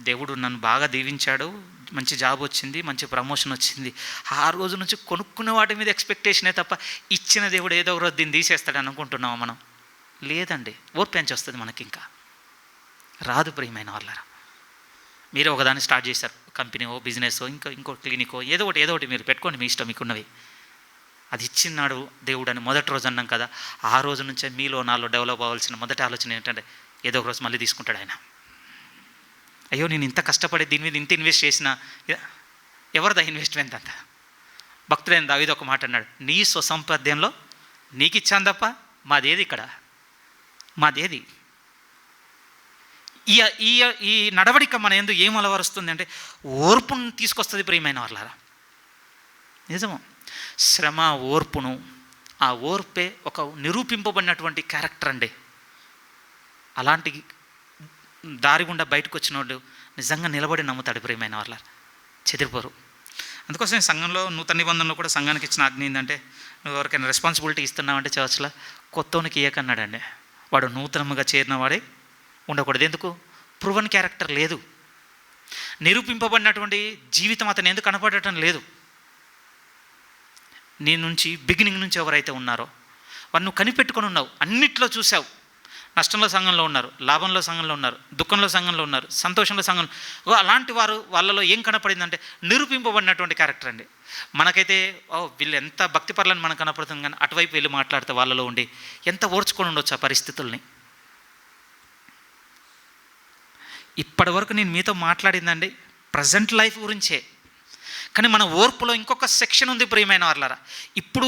దేవుడు నన్ను బాగా దీవించాడు, మంచి జాబ్ వచ్చింది, మంచి ప్రమోషన్ వచ్చింది, ఆ రోజు నుంచి కొనుక్కున్న వాటి మీద ఎక్స్పెక్టేషనే తప్ప ఇచ్చిన దేవుడు ఏదో ఒక రోజు దీన్ని తీసేస్తాడు అనుకుంటున్నామా మనం? లేదండి, ఓర్పు ఎంచి వస్తుంది మనకి, ఇంకా రాదు ప్రియమైన వాళ్ళరా. మీరు ఒకదాన్ని స్టార్ట్ చేశారు, కంపెనీయో బిజినెస్సో ఇంకో క్లినికో ఏదో ఒకటి మీరు పెట్టుకోండి, మీ ఇష్టం, మీకున్నవి. అది ఇచ్చినాడు దేవుడు అని మొదటి రోజు అన్నాం కదా, ఆ రోజు నుంచే మీలో నాలో డెవలప్ అవ్వాల్సిన మొదటి ఆలోచన ఏంటంటే, ఏదో ఒక రోజు మళ్ళీ తీసుకుంటాడు ఆయన. అయ్యో, నేను ఇంత కష్టపడి దీని మీద ఇంత ఇన్వెస్ట్ చేసిన, ఎవరిదా ఇన్వెస్ట్మెంట్ అంతా? భక్తుడైన దావీదు ఒక మాట అన్నాడు, నీ స్వసంపాద్యంలో నీకు ఇచ్చాను తప్ప మాదేది ఇక్కడ, మాదేది? ఈ ఈ ఈ నడవడిక మన యందు ఏం అలవరుస్తుంది అంటే ఓర్పును తీసుకొస్తుంది ప్రియమైన వాళ్ళారా. నిజము. శ్రమ, ఓర్పును, ఆ ఓర్పే ఒక నిరూపింపబడినటువంటి క్యారెక్టర్ అండి. అలాంటి దారి గుండా బయటకు వచ్చినోడు నిజంగా నిలబడి నమ్ముతాడు ప్రియమైన వాళ్ళ, చెదిరిపోరు. అందుకోసం సంఘంలో నూతన నిబంధనలో కూడా సంఘానికి ఇచ్చిన ఆజ్ఞ ఏంటంటే, నువ్వు ఎవరికైనా రెస్పాన్సిబిలిటీ ఇస్తున్నావంటే చర్చ్లో కొత్తోనికి ఇయ్యకన్నాడండి. వాడు నూతనముగా చేరిన వాడే ఉండకూడదు. ఎందుకు? ప్రూవన్ క్యారెక్టర్ లేదు, నిరూపింపబడినటువంటి జీవితం అతను ఎందుకు కనపడటం లేదు. నీ నుంచి బిగినింగ్ నుంచి ఎవరైతే ఉన్నారో వారు నువ్వు కనిపెట్టుకొని ఉన్నావు, అన్నిట్లో చూసావు. నష్టంలో సంఘంలో ఉన్నారు, లాభంలో సంఘంలో ఉన్నారు, దుఃఖంలో సంఘంలో ఉన్నారు, సంతోషంలో సంఘంలో. అలాంటి వారు వాళ్ళలో ఏం కనపడిందంటే నిరూపింపబడినటువంటి క్యారెక్టర్ అండి. మనకైతే వీళ్ళు ఎంత భక్తిపరులని మనకు కనపడుతుంది, కానీ అటువైపు వెళ్ళి మాట్లాడితే వాళ్ళలో ఉండి ఎంత ఓర్చుకొని ఉండొచ్చు ఆ పరిస్థితుల్ని. ఇప్పటి వరకు నేను మీతో మాట్లాడిందండి ప్రజెంట్ లైఫ్ గురించే, కానీ మన ఓర్పులో ఇంకొక సెక్షన్ ఉంది ప్రియమైన వాళ్ళారా. ఇప్పుడు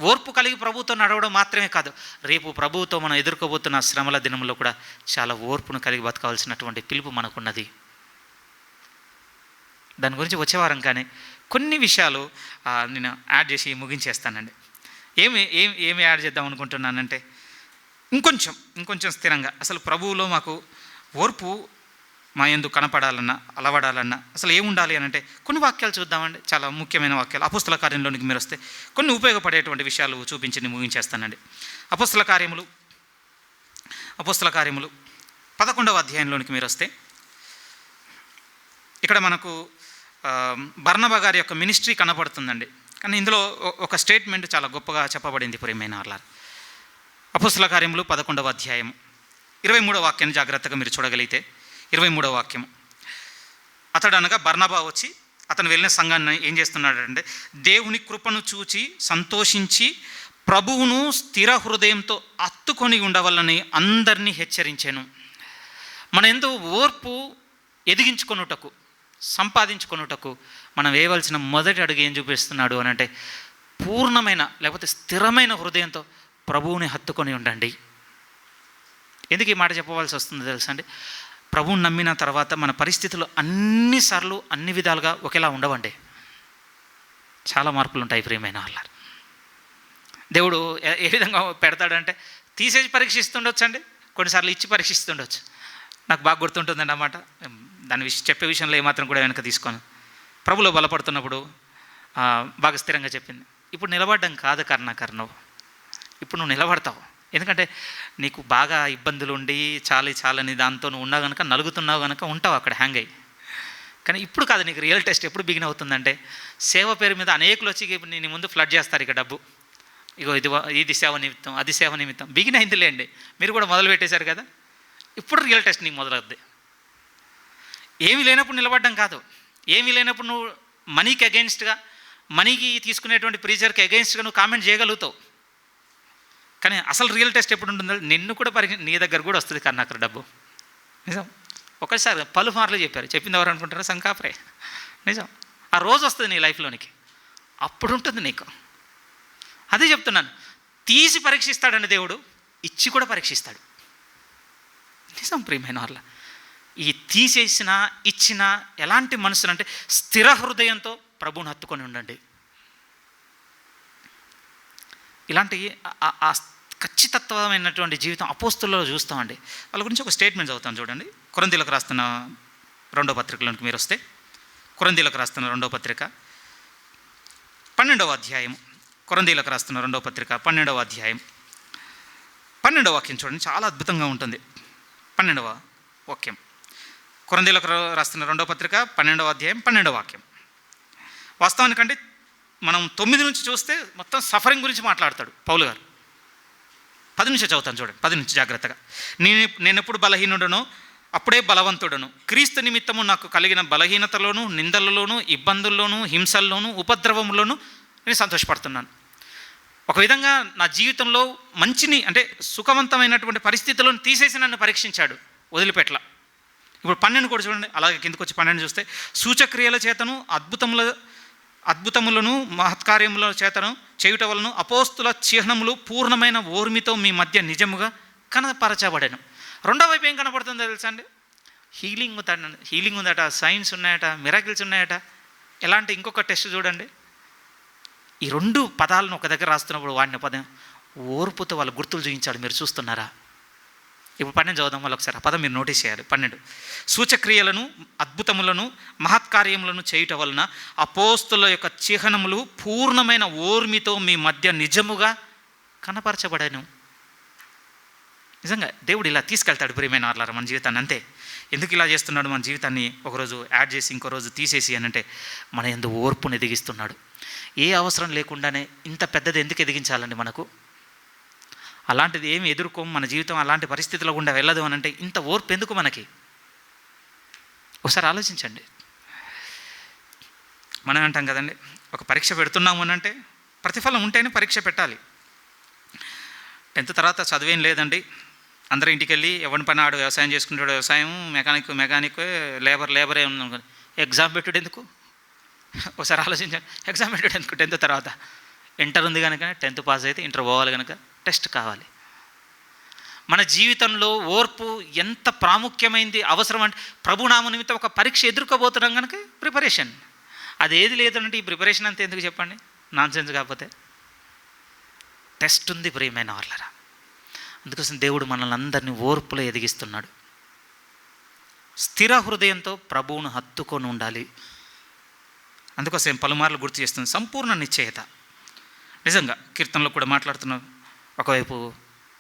ఓర్పు కలిగి ప్రభువుతో నడవడం మాత్రమే కాదు, రేపు ప్రభువుతో మనం ఎదుర్కోబోతున్న శ్రమల దినంలో కూడా చాలా ఓర్పును కలిగి బతకాల్సినటువంటి పిలుపు మనకున్నది. దాని గురించి వచ్చేవారం, కానీ కొన్ని విషయాలు నేను యాడ్ చేసి ముగించేస్తానండి. ఏమి యాడ్ చేద్దాం అనుకుంటున్నానంటే, ఇంకొంచెం స్థిరంగా అసలు ప్రభువులో మాకు ఓర్పు మా యందు కనపడాలన్నా, అలవడాలన్నా అసలు ఏముండాలి అని అంటే కొన్ని వాక్యాలు చూద్దామండి. చాలా ముఖ్యమైన వాక్యాలు. అపోస్తల కార్యంలోనికి మీరు వస్తే కొన్ని ఉపయోగపడేటువంటి విషయాలు చూపించి ముగించేస్తానండి. అపోస్తల కార్యములు 11వ అధ్యాయంలోనికి మీరు వస్తే ఇక్కడ మనకు బర్నబా గారి యొక్క మినిస్ట్రీ కనపడుతుందండి. కానీ ఇందులో ఒక స్టేట్మెంట్ చాలా గొప్పగా చెప్పబడింది ప్రియమైన వాళ్ళ. అపోస్తల కార్యములు 11వ అధ్యాయం 23వ వాక్యాన్ని జాగ్రత్తగా మీరు చూడగలిగితే, 23వ వాక్యం, అతడు అనగా బర్నబా వచ్చి అతను వెళ్ళిన సంఘాన్ని ఏం చేస్తున్నాడంటే, దేవుని కృపను చూచి సంతోషించి ప్రభువును స్థిర హృదయంతో అత్తుకొని ఉండవలని అందరినీ హెచ్చరించాను. మన ఎందు ఓర్పు ఎదిగించుకొనుటకు, సంపాదించుకొనుటకు మనం వేయవలసిన మొదటి అడుగు ఏం చూపిస్తున్నాడు అని అంటే, పూర్ణమైన లేకపోతే స్థిరమైన హృదయంతో ప్రభువుని హత్తుకొని ఉండండి. ఎందుకు ఈ మాట చెప్పవలసి వస్తుందో తెలుసా అండి? ప్రభువుని నమ్మిన తర్వాత మన పరిస్థితులు అన్నిసార్లు అన్ని విధాలుగా ఒకేలా ఉండవండి. చాలా మార్పులు ఉంటాయి ప్రియమైన వాళ్ళ. దేవుడు ఏ విధంగా పెడతాడంటే తీసేసి పరీక్షిస్తుండొచ్చు అండి, కొన్నిసార్లు ఇచ్చి పరీక్షిస్తుండొచ్చు. నాకు బాగా గుర్తుంటుందండి అన్నమాట. దాని చెప్పే విషయంలో ఏమాత్రం కూడా వెనక తీసుకోను. ప్రభులో బలపడుతున్నప్పుడు బాగా స్థిరంగా చెప్పింది, ఇప్పుడు నిలబడ్డం కాదు కర్ణాకర్, ఇప్పుడు నువ్వు నిలబడతావు. ఎందుకంటే నీకు బాగా ఇబ్బందులు ఉండి చాలని దాంతో నువ్వు ఉన్నావు కనుక, నలుగుతున్నావు కనుక ఉంటావు అక్కడ హ్యాంగ్ అయ్యి. కానీ ఇప్పుడు కాదు, నీకు రియల్ టెస్ట్ ఎప్పుడు బిగిన్ అవుతుందంటే, సేవ పేరు మీద అనేకులు వచ్చి నీ ముందు ఫ్లడ్ చేస్తారు ఇక డబ్బు, ఇగో ఇది సేవ నిమిత్తం, అది సేవ నిమిత్తం. బిగిన్ అయిందిలేండి, మీరు కూడా మొదలు పెట్టేశారు కదా. ఇప్పుడు రియల్ టెస్ట్ నీకు మొదలవుద్ది. ఏమీ లేనప్పుడు నిలబడ్డం కాదు, ఏమీ లేనప్పుడు నువ్వు మనీకి అగెయిన్స్ట్గా, మనీకి తీసుకునేటువంటి ప్రీచర్కి అగెయిన్స్ట్గా నువ్వు కామెంట్ చేయగలుగుతావు. కానీ అసలు రియల్ టెస్ట్ ఎప్పుడు ఉంటుందో, నిన్ను కూడా నీ దగ్గర కూడా వస్తుంది కర్ణాకర్ డబ్బు. నిజం. ఒకసారి పలుమార్లు చెప్పింది ఎవరు అనుకుంటారో సంకాపరే. నిజం. ఆ రోజు వస్తుంది నీ లైఫ్లోనికి, అప్పుడు ఉంటుంది నీకు. అదే చెప్తున్నాను, తీసి పరీక్షిస్తాడండి దేవుడు, ఇచ్చి కూడా పరీక్షిస్తాడు. నిజం ప్రియమైన వాళ్ళ. ఈ తీసేసిన ఇచ్చిన ఎలాంటి మనసులు అంటే స్థిర హృదయంతో ప్రభువుని హత్తుకొని ఉండండి. ఇలాంటి ఆ ఖచ్చితత్వమైనటువంటి జీవితం అపోస్తులలో చూస్తామండి. వాళ్ళ గురించి ఒక స్టేట్మెంట్ చదువుతాను చూడండి. కొరింథీయులకు రాస్తున్న 2వ పత్రికలోనికి మీరు వస్తే, కొరింథీయులకు రాస్తున్న 2వ పత్రిక 12వ అధ్యాయం, కొరింథీయులకు రాస్తున్న 2వ పత్రిక 12వ అధ్యాయం 12వ వాక్యం చూడండి, చాలా అద్భుతంగా ఉంటుంది. 12వ వాక్యం, కొరింథీయులకు రాస్తున్న 2వ పత్రిక 12వ అధ్యాయం 12వ వాక్యం. వాస్తవానికంటే మనం 9 నుంచి చూస్తే మొత్తం సఫరింగ్ గురించి మాట్లాడతాడు పౌలు గారు. 10 నుంచి చదువుతాను చూడండి, 10 నుంచి జాగ్రత్తగా. నేనెప్పుడు బలహీనుడనో అప్పుడే బలవంతుడను, క్రీస్తు నిమిత్తము నాకు కలిగిన బలహీనతలోను, నిందలలోను, ఇబ్బందుల్లోనూ, హింసల్లోనూ, ఉపద్రవములోనూ నేను సంతోషపడుతున్నాను. ఒక విధంగా నా జీవితంలో మంచిని అంటే సుఖవంతమైనటువంటి పరిస్థితులను తీసేసి నన్ను పరీక్షించాడు, వదిలిపెట్ల. ఇప్పుడు 12 కూడా చూడండి, అలాగే కిందకు వచ్చి 12 చూస్తే, సూచక్రియల చేతను అద్భుతములను మహత్కార్యముల చేతను చేయుట వలను అపోస్తుల చిహ్నములు పూర్ణమైన ఓర్మితో మీ మధ్య నిజముగా కనపరచబడెను. రెండో వైపు ఏం కనపడుతుందో తెలుసా అండి? హీలింగ్ ఉందట, సైన్స్ ఉన్నాయట, మిరాకిల్స్ ఉన్నాయట. ఎలాంటి ఇంకొక టెస్ట్ చూడండి. ఈ రెండు పదాలను ఒక దగ్గర రాస్తున్నప్పుడు వాడిన పదం ఓర్పుతో వాళ్ళ గుర్తులు చూపించాడు. మీరు చూస్తున్నారా? ఇప్పుడు 12 చదువుదాం వాళ్ళు ఒకసారి. ఆ పదం మీరు నోటీస్ చేయాలి. 12 సూచక్రియలను, అద్భుతములను, మహత్కార్యములను చేయుట వలన అపోస్తుల యొక్క చిహ్నములు పూర్ణమైన ఓర్మితో మీ మధ్య నిజముగా కనపరచబడను. నిజంగా దేవుడు ఇలా తీసుకెళ్తాడు ప్రియమైన వాళ్ళారా మన జీవితాన్ని. అంతే. ఎందుకు ఇలా చేస్తున్నాడు? మన జీవితాన్ని ఒకరోజు యాడ్ చేసి ఇంకో రోజు తీసేసి అనంటే మన యందు ఓర్పును ఎదిగిస్తున్నాడు. ఏ అవసరం లేకుండానే ఇంత పెద్దది ఎందుకు ఎదిగించాలండి మనకు? అలాంటిది ఏమి ఎదుర్కోం, మన జీవితం అలాంటి పరిస్థితుల్లో గుండా వెళ్ళదు అనంటే ఇంత ఓర్పు ఎందుకు మనకి? ఒకసారి ఆలోచించండి. మనం అంటాం కదండి, ఒక పరీక్ష పెడుతున్నాము అనంటే ప్రతిఫలం ఉంటేనే పరీక్ష పెట్టాలి. 10th తర్వాత చదివేం లేదండి, అందరూ ఇంటికి వెళ్ళి ఎవరి పని ఆడు వ్యవసాయం చేసుకుంటాడు, వ్యవసాయం, మెకానిక్, లేబరే ఉన్నాం. ఎగ్జామ్ పెట్టుడు ఎందుకు? ఒకసారి ఆలోచించండి. ఎగ్జామ్ పెట్టుడు ఎందుకు? 10th తర్వాత ఇంటర్ ఉంది కనుక 10th పాస్ అయితే ఇంటర్ పోవాలి కనుక టెస్ట్ కావాలి. మన జీవితంలో ఓర్పు ఎంత ప్రాముఖ్యమైంది, అవసరం అంటే ప్రభునామ నిమిత్తం ఒక పరీక్ష ఎదుర్కోబోతున్నాం కనుక ప్రిపరేషన్. అది ఏది లేదంటే ఈ ప్రిపరేషన్ అంతా ఎందుకు చెప్పండి? నాన్సెన్స్. కాకపోతే టెస్ట్ ఉంది ప్రియమైన వాళ్ళరా. అందుకోసం దేవుడు మనల్ని అందరినీ ఓర్పులో ఎదిగిస్తున్నాడు. స్థిర హృదయంతో ప్రభువును హత్తుకొని ఉండాలి. అందుకోసం పలుమార్లు గుర్తు చేస్తుంది సంపూర్ణ నిశ్చయత. నిజంగా కీర్తనలో కూడా మాట్లాడుతున్నాం. ఒకవైపు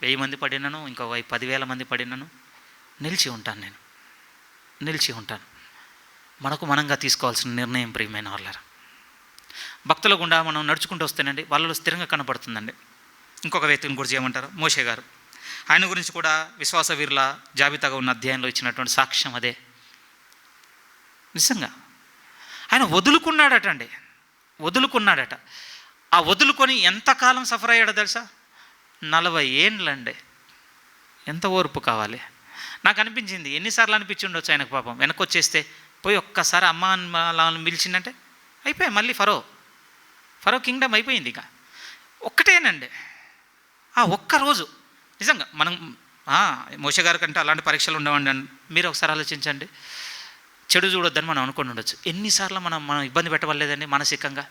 1000 మంది పడినను, ఇంకోవైపు 10,000 మంది పడినను నిలిచి ఉంటాను. మనకు మనంగా తీసుకోవాల్సిన నిర్ణయం ప్రియమైన వాళ్ళారా. భక్తుల గుండా మనం నడుచుకుంటూ వస్తేనండి వాళ్ళలో స్థిరంగా కనపడుతుందండి. ఇంకొక వ్యక్తిని గురించి ఏమంటారు? మోషే గారు. ఆయన గురించి కూడా విశ్వాస వీరుల జాబితాగా ఉన్న అధ్యాయంలో ఇచ్చినటువంటి సాక్ష్యం అదే. నిజంగా ఆయన వదులుకున్నాడట. ఆ వదులుకొని ఎంతకాలం సఫర్ అయ్యాడో తెలుసా? 40 ఏండ్లండి. ఎంత ఓర్పు కావాలి? నాకు అనిపించింది, ఎన్నిసార్లు అనిపించి ఉండొచ్చు ఆయనకు. పాపం వెనక్కి వచ్చేస్తే పోయి ఒక్కసారి అమ్మ అని పిలిచిందంటే అయిపోయాయి. మళ్ళీ ఫరో కింగ్డమ్ అయిపోయింది. ఇక ఒక్కటేనండి ఆ ఒక్కరోజు. నిజంగా మనం మోషే గారి కంటే అలాంటి పరీక్షలు ఉండవండి. మీరు ఒకసారి ఆలోచించండి. చెడు చూడొద్దని మనం అనుకుని ఉండొచ్చు. ఎన్నిసార్లు మనం ఇబ్బంది పెట్టవలేదండి మానసికంగా.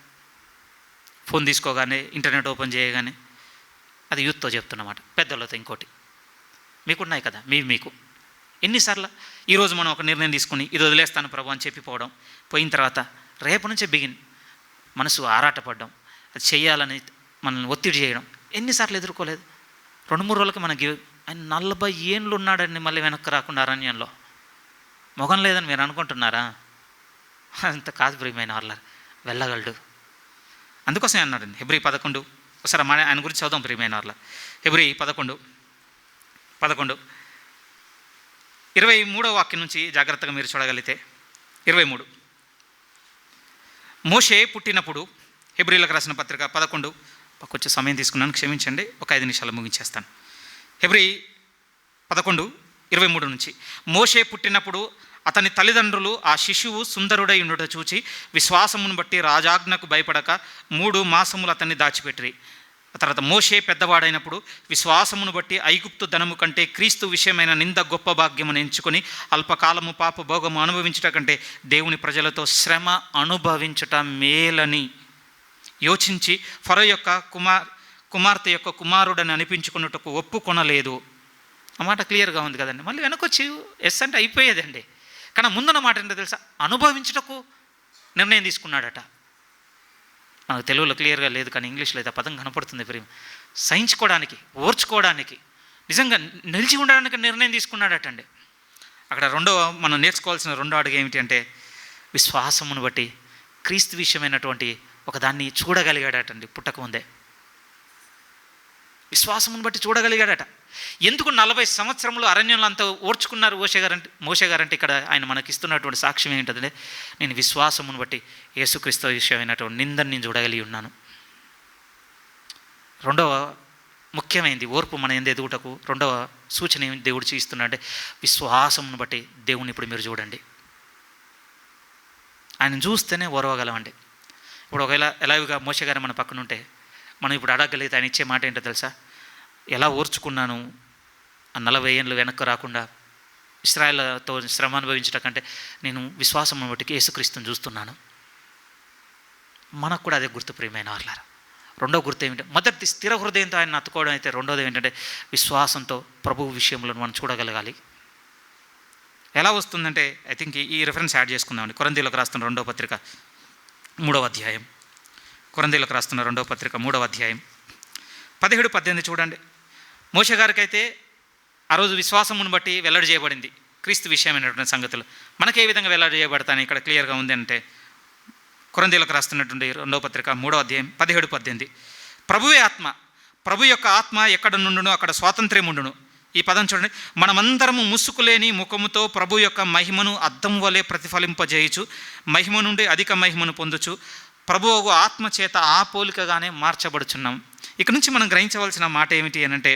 ఫోన్ తీసుకోగానే, ఇంటర్నెట్ ఓపెన్ చేయగానే. అది యూత్తో చెప్తున్నమాట, పెద్దోళ్ళతో ఇంకోటి మీకున్నాయి కదా, మీకు ఎన్నిసార్లు. ఈరోజు మనం ఒక నిర్ణయం తీసుకుని ఇది వదిలేస్తాను ప్రభు అని చెప్పిపోవడం, పోయిన తర్వాత రేపు నుంచే మనసు ఆరాటపడడం, అది చేయాలని మనల్ని ఒత్తిడి చేయడం ఎన్నిసార్లు ఎదుర్కోలేదు? 2-3 రోజులకి మనకి ఆయన 40 ఏండ్లు ఉన్నాడండి. మళ్ళీ వెనక్కి రాకుండా అరణ్యంలో మొగం లేదని మీరు అనుకుంటున్నారా? అంత కాదు ప్రియమైన వాళ్ళ, వెళ్ళగలడు. అందుకోసమే అన్నాడండి హెబ్రీ 11. ఒకసారి ఆయన గురించి చదువుదాం ప్రియమైన వాళ్ళ. హెబ్రీ 11 23వ వాక్యం నుంచి జాగ్రత్తగా మీరు చూడగలిగితే 23. మోషే పుట్టినప్పుడు, హెబ్రీలకు రాసిన పత్రిక 11. కొంచెం సమయం తీసుకున్నాను, క్షమించండి. ఒక 5 నిమిషాలు ముగించేస్తాను. హెబ్రీ 11:23 నుంచి. మోషే పుట్టినప్పుడు అతని తల్లిదండ్రులు ఆ శిశువు సుందరుడై ఉండుట చూచి విశ్వాసమును బట్టి రాజాజ్ఞకు భయపడక 3 మాసములు అతన్ని దాచిపెట్టిరి. ఆ తర్వాత మోషే పెద్దవాడైనప్పుడు విశ్వాసమును బట్టి ఐగుప్తు ధనము కంటే క్రీస్తు విషయమైన నింద గొప్ప భాగ్యమును ఎంచుకొని అల్పకాలము పాప భోగము అనుభవించుట కంటే దేవుని ప్రజలతో శ్రమ అనుభవించుట మేలని యోచించి ఫరో యొక్క కుమార్తె యొక్క కుమారుడని అనిపించుకున్నట్టుకు ఒప్పుకొనలేదు. ఆ మాట క్లియర్గా ఉంది కదండి. మళ్ళీ వెనకొచ్చి ఎస్ అంటే అయిపోయేదండి. కానీ ముందున్న మాట ఏంటో తెలుసా? అనుభవించుటకు నిర్ణయం తీసుకున్నాడట. మనకు తెలుగులో క్లియర్గా లేదు, కానీ ఇంగ్లీష్లో అయితే ఆ పదం కనపడుతుంది. ప్రేమ సహించుకోవడానికి, ఓర్చుకోవడానికి, నిజంగా నిలిచి ఉండడానికి నిర్ణయం తీసుకున్నాడటండి. అక్కడ మనం నేర్చుకోవాల్సిన రెండో అడుగు ఏమిటి అంటే విశ్వాసమును బట్టి క్రీస్తు విషయమైనటువంటి ఒకదాన్ని చూడగలిగాడటండి. పుట్టకముందే విశ్వాసమును బట్టి చూడగలిగాడట. ఎందుకు 40 సంవత్సరములు అరణ్యంలో అంతా ఓర్చుకున్నారు మోషే గారంటే ఇక్కడ ఆయన మనకి ఇస్తున్నటువంటి సాక్ష్యం ఏంటంటే నేను విశ్వాసమును బట్టి యేసుక్రీస్తు విషయమైనటువంటి నిందని నేను చూడగలిగి ఉన్నాను. రెండవ ముఖ్యమైనది ఓర్పు మన ఎందు ఎదుగుటకు రెండవ సూచన ఏమి దేవుడు చూపిస్తున్నాడంటే విశ్వాసమును బట్టి దేవుని ఇప్పుడు మీరు చూడండి. ఆయన చూస్తేనే ఓర్వగలమండి. ఇప్పుడు ఒకవేళ ఎలాగా మోషే గారు మన పక్కన ఉంటే మనం ఇప్పుడు అడగగలిగితే ఆయన ఇచ్చే మాట ఏంటో తెలుసా? ఎలా ఓర్చుకున్నాను, ఆ 40 ఏళ్ళు వెనక్కి రాకుండా ఇశ్రాయేలుతో శ్రమ అనుభవించడం కంటే నేను విశ్వాసం బట్టి యేసుక్రీస్తుని చూస్తున్నాను. మనకు కూడా అదే గుర్తు ప్రియమైన వాళ్ళారా. రెండో గుర్తు ఏమిటంటే, మొదటి స్థిర హృదయంతో ఆయన అత్తుకోవడం అయితే, రెండోది ఏంటంటే విశ్వాసంతో ప్రభువు విషయంలో మనం చూడగలగాలి. ఎలా వస్తుందంటే, ఐ థింక్ ఈ రిఫరెన్స్ యాడ్ చేసుకుందామండి. కొరింథీయులకు రాస్తున్న 2వ పత్రిక 3వ అధ్యాయం. కొరింథీయులకు రాస్తున్న 2వ పత్రిక 3వ అధ్యాయం 17-18 చూడండి. మోషే గారికి అయితే ఆ రోజు విశ్వాసమును బట్టి వెల్లడి చేయబడింది క్రీస్తు విషయమైనటువంటి సంగతులు. మనకి ఏ విధంగా వెల్లడి చేయబడతాయి ఇక్కడ క్లియర్గా ఉంది అంటే, కొరింథీయులకు రాస్తున్నటువంటి 2వ పత్రిక 3వ అధ్యాయం 17-18. ప్రభువే ఆత్మ, ప్రభు యొక్క ఆత్మ ఎక్కడ నుండును అక్కడ స్వాతంత్ర్యం ఉండును. ఈ పదం చూడండి. మనమందరము ముసుకులేని ముఖముతో ప్రభు యొక్క మహిమను అద్దం వలె ప్రతిఫలింపజేయుచు మహిమ నుండి అధిక మహిమను పొందుచు ప్రభువు ఆత్మ చేత ఆ పోలికగానే మార్చబడుచున్నాం. ఇక నుంచి మనం గ్రహించవలసిన మాట ఏమిటి అనంటే,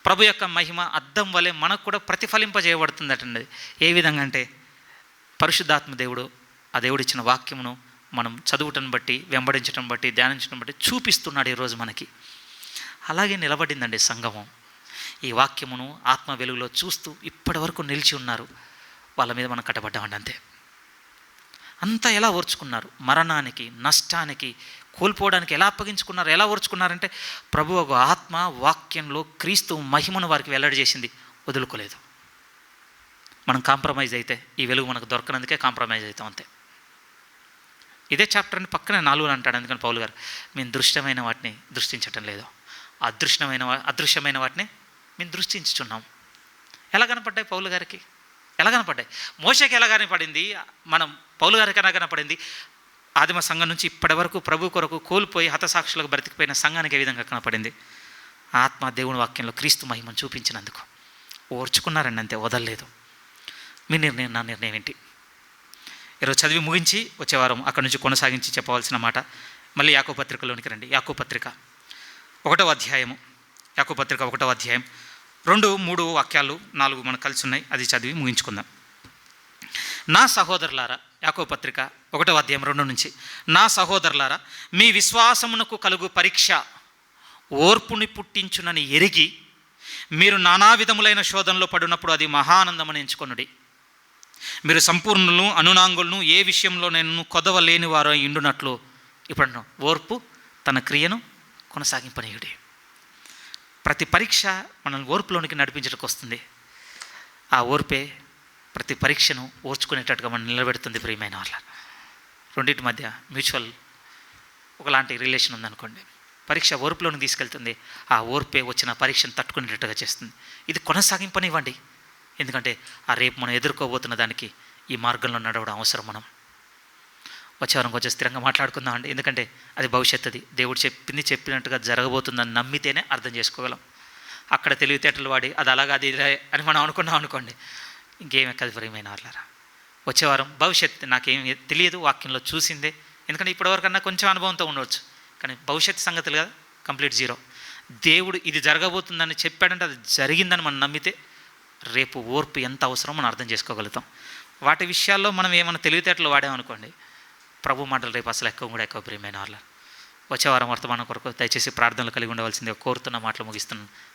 ప్రభు యొక్క మహిమ అద్దం వలె మనకు కూడా ప్రతిఫలింపజేయబడుతుందటండి. ఏ విధంగా అంటే, పరిశుద్ధాత్మ దేవుడు, ఆ దేవుడు ఇచ్చిన వాక్యమును మనం చదువుటను బట్టి, వెంబడించడం బట్టి, ధ్యానించడం బట్టి చూపిస్తున్నాడు ఈరోజు మనకి. అలాగే నిలబడిందండి సంఘము. ఈ వాక్యమును ఆత్మ వెలుగులో చూస్తూ ఇప్పటి వరకు నిలిచి ఉన్నారు. వాళ్ళ మీద మనం కట్టబడ్డామండి అంతే. అంతా ఎలా ఓర్చుకున్నారు, మరణానికి, నష్టానికి, కోల్పోవడానికి ఎలా అప్పగించుకున్నారు, ఎలా ఓర్చుకున్నారంటే, ప్రభు ఒక ఆత్మ వాక్యంలో క్రీస్తు మహిమను వారికి వెల్లడి చేసింది, వదులుకోలేదు. మనం కాంప్రమైజ్ అయితే ఈ వెలుగు మనకు దొరకనందుకే కాంప్రమైజ్ అవుతాం అంతే. ఇదే చాప్టర్ అని పక్కన 4 అంటాడు. అందుకని పౌలు గారు, మేము దృష్టమైన వాటిని దృష్టించటం లేదు, అదృశ్యమైన వాటిని మేము దృష్టించుచున్నాం. ఎలా కనపడ్డాయి పౌలు గారికి? ఎలా కనపడ్డాయి? మోషేకి ఎలా కనపడింది, మనం పౌలు గారికి ఎలా కనపడింది? ఆదిమ సంఘం నుంచి ఇప్పటి వరకు ప్రభు కొరకు కోల్పోయి హతసాక్షులకు బ్రతికిపోయిన సంఘానికి ఏ విధంగా కనపడింది? ఆత్మ దేవుని వాక్యంలో క్రీస్తు మహిమను చూపించినందుకు ఓర్చుకున్నారండి అంతే, వదలలేదు. మీ నిర్ణయం, నా నిర్ణయం ఏంటి? ఈరోజు చదివి ముగించి వచ్చే వారం అక్కడి నుంచి కొనసాగించి చెప్పవలసిన మాట. మళ్ళీ యాకోబు పత్రికలోనికి రండి. యాకోబు పత్రిక 1వ అధ్యాయము, యాకోబు పత్రిక 1వ అధ్యాయం 2, 3 వాక్యాలు 4 మనకు కలిసి ఉన్నాయి. అది చదివి ముగించుకుందాం. నా సహోదరులారా, యాకోబు పత్రిక 1వ అధ్యాయం 2 నుంచి, నా సహోదరులారా, మీ విశ్వాసమునకు కలుగు పరీక్ష ఓర్పుని పుట్టించునని ఎరిగి మీరు నానా విధములైన శోధనలో పడినప్పుడు అది మహానందమని ఎంచుకొనుడి. మీరు సంపూర్ణులను అనునాంగులను ఏ విషయంలో నేను కొదవలేని వారు ఇండునట్లు ఇప్పుడు ఓర్పు తన క్రియను కొనసాగింపనీయుడి. ప్రతి పరీక్ష మనల్ని ఓర్పులోనికి నడిపించడానికి వస్తుంది. ఆ ఓర్పే ప్రతి పరీక్షను ఓర్చుకునేటట్టుగా మనం నిలబెడుతుంది. ప్రియమైన వాళ్ళ రెండింటి మధ్య మ్యూచువల్ ఒకలాంటి రిలేషన్ ఉందనుకోండి. పరీక్ష ఓర్పులోకి తీసుకెళ్తుంది, ఆ ఓర్పే వచ్చిన పరీక్షను తట్టుకునేటట్టుగా చేస్తుంది. ఇది కొనసాగింపనివ్వండి. ఎందుకంటే ఆ రేపు మనం ఎదుర్కోబోతున్న దానికి ఈ మార్గంలో నడవడం అవసరం. మనం వచ్చేవారం కొంచెం స్థిరంగా మాట్లాడుకుందాం అండి. ఎందుకంటే అది భవిష్యత్తుది. దేవుడు చెప్పినట్టుగా జరగబోతుందని నమ్మితేనే అర్థం చేసుకోగలం. అక్కడ తెలివితేటలు వాడి అది అలాగా అది అని మనం అనుకున్నాం అనుకోండి, ఇంకేం ఎక్కదు ప్రియమైన వాళ్ళారా. వచ్చేవారం భవిష్యత్తు నాకేం తెలియదు, వాక్యంలో చూసిందే. ఎందుకంటే ఇప్పటివరకన్నా కొంచెం అనుభవంతో ఉండవచ్చు, కానీ భవిష్యత్తు సంగతులు కదా కంప్లీట్ జీరో. దేవుడు ఇది జరగబోతుందని చెప్పాడంటే అది జరిగిందని మనం నమ్మితే రేపు ఓర్పు ఎంత అవసరమో మనం అర్థం చేసుకోగలుగుతాం. వాటి విషయాల్లో మనం ఏమైనా తెలివితేటలు వాడామనుకోండి, ప్రభు మాటలు రేపు అసలు ఎక్కువ ప్రియమైన వాళ్ళ. వచ్చే వారం వర్తమానం కొరకు దయచేసి ప్రార్థనలు కలిగి ఉండవలసిందిగా కోరుతున్న మాటలు ముగిస్తున్నాను.